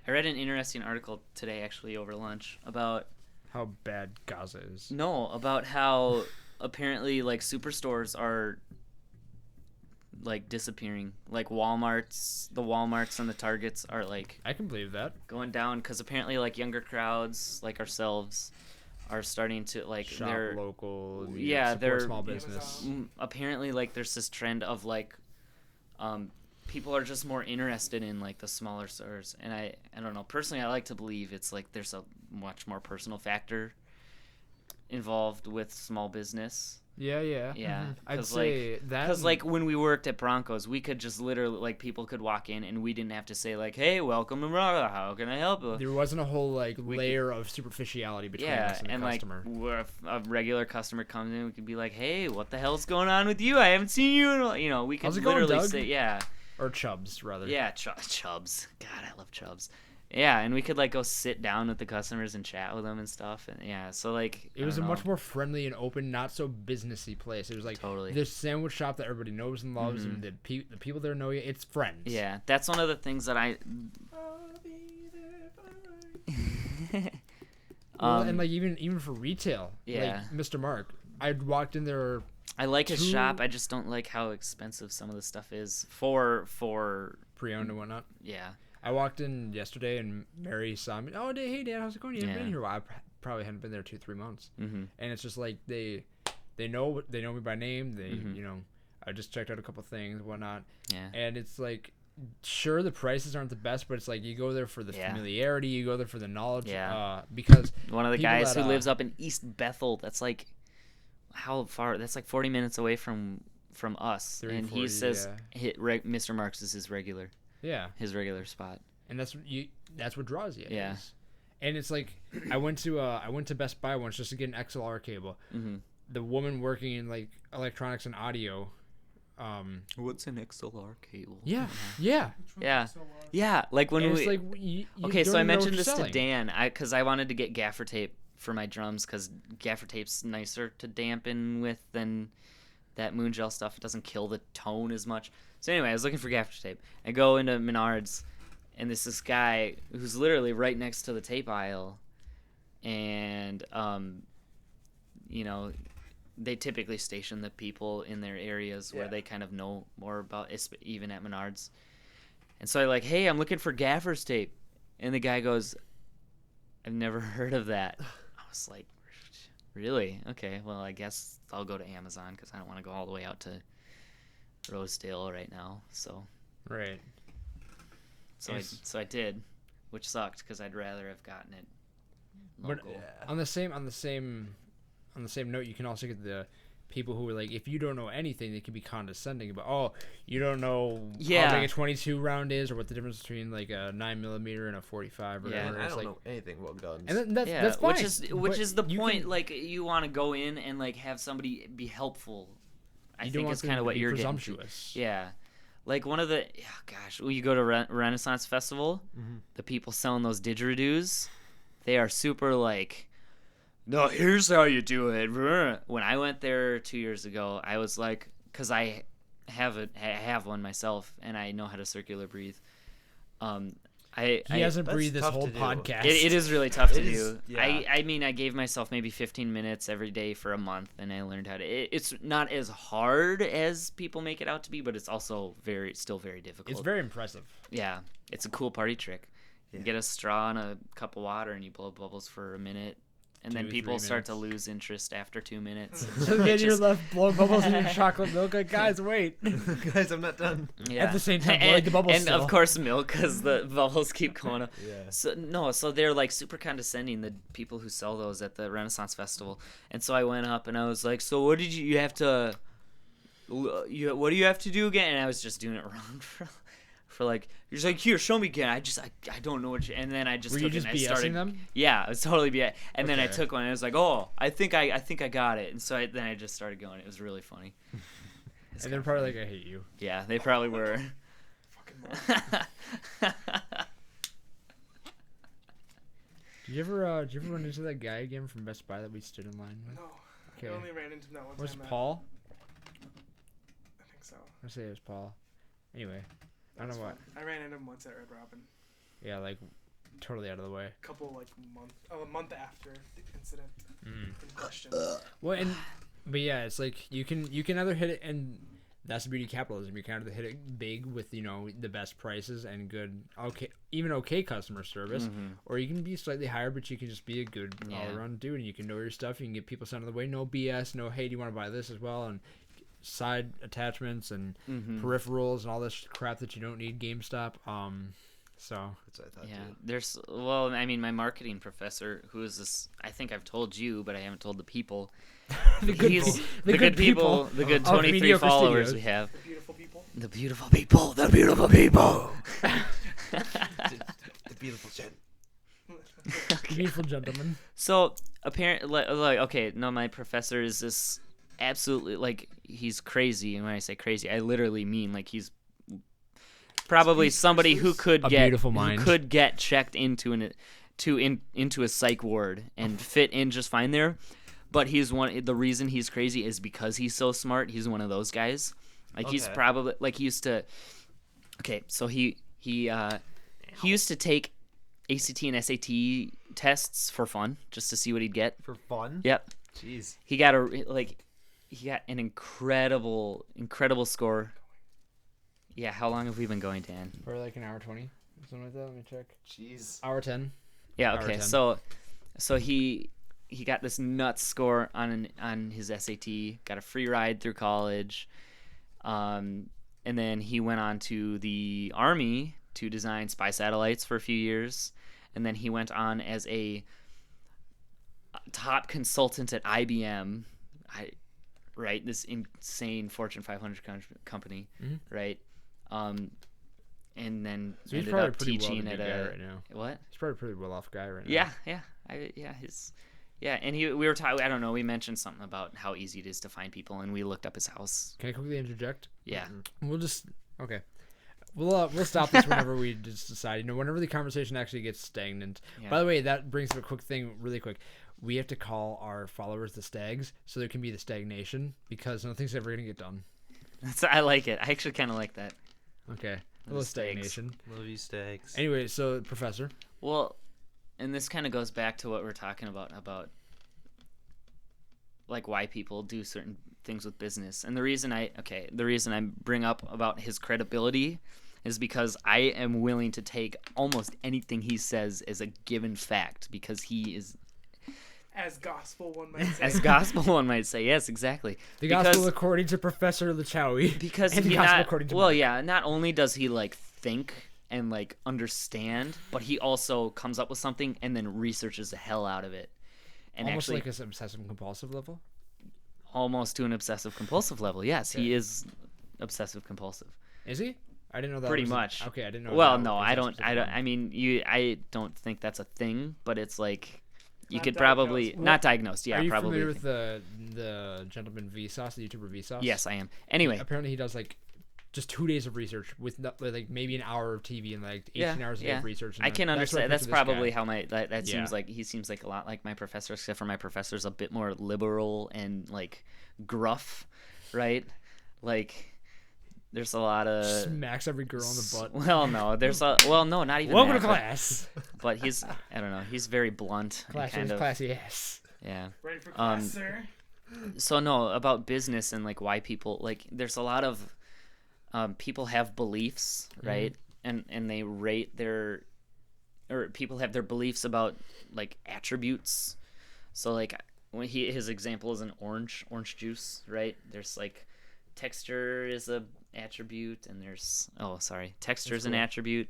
I read an interesting article today actually over lunch about How bad Gaza is. about how apparently like superstores are like disappearing. Like the Walmarts and the Targets are like I can believe that. going down because apparently like younger crowds like ourselves are starting to like Shop they're local. yeah, support they're small business. apparently like there's this trend of like people are just more interested in like the smaller stores, and I don't know, personally I like to believe it's like there's a much more personal factor involved with small business. Yeah. Yeah, I'd say that because like when we worked at Broncos, we could just literally like people could walk in and we didn't have to say like, hey, welcome to Broncos, how can I help you? there wasn't a whole like layer of superficiality between Yeah, us and the and customer. like if a regular customer comes in, we could be like, hey, what the hell's going on with you? I haven't seen you in a, you know, we could How's it going, literally Doug? say yeah. Or Chubbs, rather. Yeah, Chubs. God, I love Chubs. Yeah, and we could like go sit down with the customers and chat with them and stuff. And yeah, so like It was a much more friendly and open, not so businessy place. It was like Totally. this sandwich shop that everybody knows and loves, and the people there know you. It's friends. Yeah, that's one of the things that I. Well, and like even for retail, Yeah. like Mr. Mark, I walked in there. I like his shop. I just don't like how expensive some of the stuff is for Pre-owned and whatnot. yeah. I walked in yesterday and Mary saw me. Oh, hey Dad, how's it going? You haven't Yeah. been here a while. I probably hadn't been there 2-3 months. Mm-hmm. And it's just like they know me by name. They I just checked out a couple things and whatnot. Yeah. And it's like, sure, the prices aren't the best, but it's like you go there for the familiarity. You go there for the knowledge. Yeah. Because One of the people guys that, who lives up in East Bethel, that's like how far? That's like 40 minutes away from us. 30, and 40, he says Mr. Marks is his regular spot. And that's what draws you. Yeah. And it's like I went to Best Buy once just to get an XLR cable. Mm-hmm. The woman working in like electronics and audio. What's an XLR cable? Yeah. Like when And we. it's like you Okay, don't so I even know what mentioned you're this to selling. Dan, because I wanted to get gaffer tape for my drums, because gaffer tape's nicer to dampen with than that moon gel stuff. It doesn't kill the tone as much. So anyway, I was looking for gaffer tape. I go into Menards, and there's this guy who's literally right next to the tape aisle, and they typically station the people in their areas where they kind of know more about, even at Menards. And so I like, hey, I'm looking for gaffer's tape, and the guy goes, I've never heard of that. I was like, really? Okay, well, I guess I'll go to Amazon because I don't want to go all the way out to Rosedale right now. So Right. So I did, which sucked because I'd rather have gotten it But local. on the same note, you can also get the people who are like, if you don't know anything, they can be condescending about, you don't know how big a 22 round is or what the difference between like a 9mm and a 45 or whatever. I It's don't like, know anything about guns. and that's fine. Which but is the you point. can- Like you want to go in and like have somebody be helpful. I you don't think want it's them kind to of what be you're getting. presumptuous. Yeah. Like one of the, when you go to Renaissance Festival, the people selling those didgeridoos, they are super like, no, here's how you do it. When I went there 2 years ago, I was like, because I have one myself and I know how to circular breathe. He hasn't That's breathed this tough whole to do. podcast. It is really tough to It do. is, yeah. I mean, I gave myself maybe 15 minutes every day for a month, and I learned how to. It's not as hard as people make it out to be, but it's also still very difficult. It's very impressive. Yeah, it's a cool party trick. You get a straw and a cup of water, and you blow bubbles for a minute, and then 2, people 3 start to minutes. lose interest after 2 minutes. So then you're left blowing bubbles in your chocolate milk. Like, guys, wait. Guys, I'm not done. Yeah. At the same time, blowing the bubbles and still. of course milk, because the bubbles keep going up. Yeah. So they're like super condescending, the people who sell those at the Renaissance Festival. And so I went up and I was like, so what did you have to? What do you have to do again? And I was just doing it wrong for like, you're just like, here, show me again. I don't know what you. And then I just Were took you it just and I BSing started. them? Yeah, it was totally BS. And then I Okay. took one and I was like, oh, I think I got it. And so then I just started going. It was really funny. And they're probably like, I hate you. Yeah, they probably were. Did you ever run into that guy again from Best Buy that we stood in line with? No, Okay. I only ran into him that one Was time. Paul? I think so. I say it was Paul. Anyway, I don't That's know what. fun. I ran into him once at Red Robin. Yeah, like totally out of the way. A month after the incident Mm. in question. Well, but yeah, it's like you can either hit it, and that's the beauty of capitalism. You kind of hit it big with, you know, the best prices and good, even okay customer service, or you can be slightly higher, but you can just be a good all-around dude, and you can know your stuff. You can get people sent out of the way, no BS, no, hey, do you want to buy this as well, and side attachments and peripherals and all this crap that you don't need. GameStop. So That's what I thought Yeah, too. I mean, my marketing professor, who is this? I think I've told you, but I haven't told the people. the good, He's the good people, the good of 23 Mediocre followers Studios. we have. The beautiful people. The beautiful people. The beautiful people. The beautiful gent. Beautiful gentleman. So apparently, like, okay, no, my professor is this absolutely, like, he's crazy, and when I say crazy, I literally mean like he's probably somebody who could A get beautiful mind. who could get checked into into a psych ward and fit in just fine there. But the reason he's crazy is because he's so smart. He's one of those guys. Like he's Okay. probably like he used to. Okay, so he used to take ACT and SAT tests for fun, just to see what he'd get. For fun? Yep. Jeez. He got an incredible score. Yeah, how long have we been going, Dan? For like an hour 20, something like that. Let me check. Jeez. Hour 10. Yeah, Hour okay. 10. So he got this nuts score on his SAT, got a free ride through college. And then he went on to the Army to design spy satellites for a few years, and then he went on as a top consultant at IBM, right? This insane Fortune 500 company, right? And then So he's ended probably up pretty teaching well at guy a right now. what? He's probably a pretty well off guy right now. Yeah. And we were talking. I don't know. We mentioned something about how easy it is to find people, and we looked up his house. Can I quickly interject? Yeah. We'll just We'll stop this whenever we just decide. You know, whenever the conversation actually gets stagnant. Yeah. By the way, that brings up a quick thing, really quick. We have to call our followers the stags, so there can be the stagnation, because nothing's ever gonna get done. I like it. I actually kind of like that. Okay, a The little stags. stagnation. Love you, Stags. Anyway, so Professor. Well, and this kind of goes back to what we're talking about like why people do certain things with business. And the reason I bring up about his credibility is because I am willing to take almost anything he says as a given fact, because he is As gospel, one might say. as gospel, one might say. Yes, exactly. The gospel according to Professor Lachawi. Because and the he gospel not, according to well, Mark. yeah, not only does he like think and like understand, but he also comes up with something and then researches the hell out of it. And Almost actually, like an obsessive compulsive level. almost to an obsessive compulsive level. Yes, he is obsessive compulsive. Is he? I didn't know that. Pretty was much. Okay, I didn't know. Well, that no, was I that don't. specific one. I mean, I don't think that's a thing, but it's like you Not could probably diagnosed. not diagnosed. Yeah, Are you probably. familiar with the gentleman Vsauce, the YouTuber Vsauce? Yes, I am. Anyway, Apparently, he does like just 2 days of research with like maybe an hour of TV and like 18 hours a day of research. And I can that's what understand. That's picture this probably guy. how that Yeah. seems like. He seems like a lot like my professor, except for my professor's a bit more liberal and like gruff, right? Like there's a lot of smacks every girl on the butt. Well, no, no, not even. Welcome that, to class. But he's, I don't know, he's very blunt. And Class kind is of, classy ass. yeah. Ready for class, Um, sir? So no, about business and like why people like. There's a lot of people have beliefs, right? And they rate or people have their beliefs about like attributes. So like when his example is an orange juice, right? There's like texture is a attribute, and there's texture is an attribute,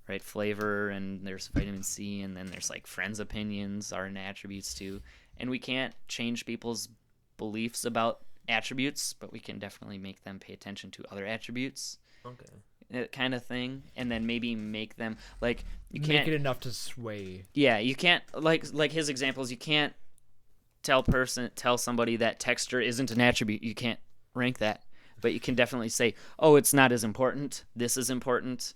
right? Flavor, and there's vitamin C, and then there's like friends' opinions are an attributes too. And we can't change people's beliefs about attributes, but we can definitely make them pay attention to other attributes, Okay. kind of thing, and then maybe make them like you Make can't. it enough to sway. Yeah, you can't like his examples. You can't tell somebody that texture isn't an attribute. You can't rank that, but you can definitely say, oh, it's not as important. This is important,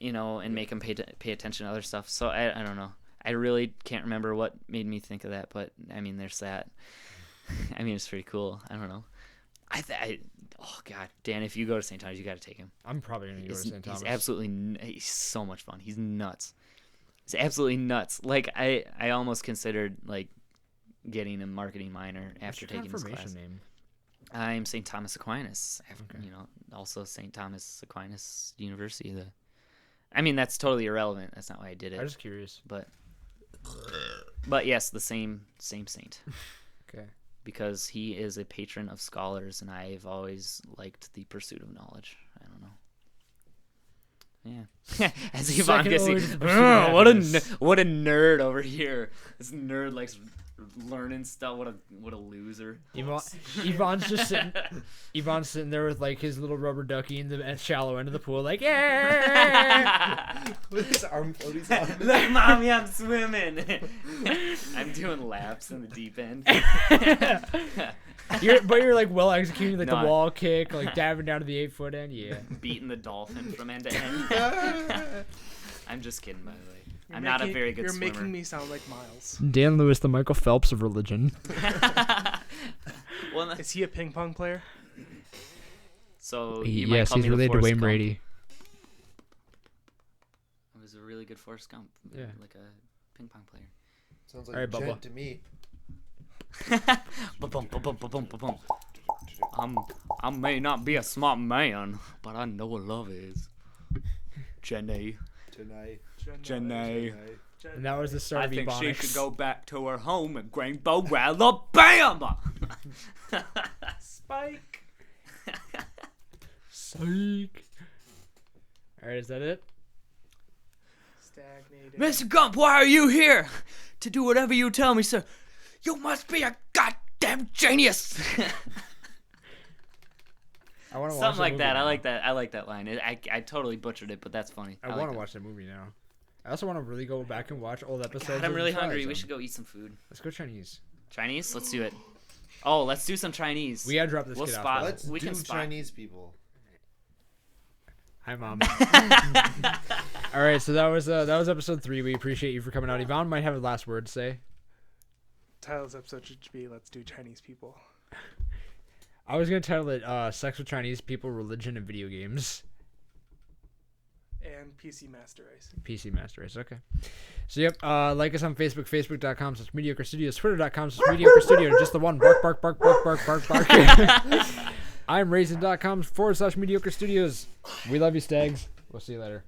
and make them pay attention to other stuff. So I don't know. I really can't remember what made me think of that, but I mean, there's that. I mean, it's pretty cool. I don't know. Oh God, Dan, if you go to St. Thomas, you got to take him. I'm probably gonna go to St. Thomas. He's so much fun. He's nuts. He's absolutely nuts. Like I almost considered like getting a marketing minor after What's your taking this confirmation class. name? I'm St. Thomas Aquinas. Also St. Thomas Aquinas University. I mean, that's totally irrelevant. That's not why I did it. I'm just curious. But yes, the same saint. Okay. Because he is a patron of scholars, and I've always liked the pursuit of knowledge. I don't know. Yeah. As Yvonne gets, what a nerd over here. This nerd likes learning stuff. What a loser. Yvonne's sitting there with like his little rubber ducky in the shallow end of the pool, like yeah. With his arm floaties on. Like, mommy, I'm swimming. I'm doing laps in the deep end. You're like well executing like the wall kick, like diving down to the 8-foot end. Yeah. Beating the dolphin from end to end. I'm just kidding, by the way. I'm not a very good swimmer. You're making me sound like Miles. Dan Lewis, the Michael Phelps of religion. Is he a ping pong player? So yes, he's related to Wayne Brady. It was a really good Forrest Gump. Yeah. Like a ping pong player. Sounds like all right, a Bubba. gent to me. I may not be a smart man, but I know what love is. Jenny. And that was the start of Ebonics. I think she should go back to her home in Greenbow, Alabama. Spike. Psych. All right, is that it? Stagnated. Mr. Gump, why are you here? To do whatever you tell me, sir. You must be a goddamn genius. I want to watch something like that. Now. I like that line. I totally butchered it, but that's funny. I want to watch that movie now. I also want to really go back and watch old episodes. God, I'm really of The hungry. Twilight We Zone. should go eat some food. Let's go Chinese. Chinese? Let's do it. Oh, let's do some Chinese. We gotta drop this kid off. Let's we do can spot. Chinese people. Hi, Mom. All right, so that was episode 3. We appreciate you for coming out. Yvonne might have a last word to say. Title of this episode should be "Let's Do Chinese People." I was gonna title it "Sex with Chinese People, Religion, and Video Games." And PC Master Race. PC Master Race, okay. So, yep, like us on Facebook, facebook.com/Mediocre Studios, twitter.com/Mediocre Studio, just the one, bark, bark, bark, bark, bark, bark, bark. I'm raisin.com/Mediocre Studios. We love you, Stags. We'll see you later.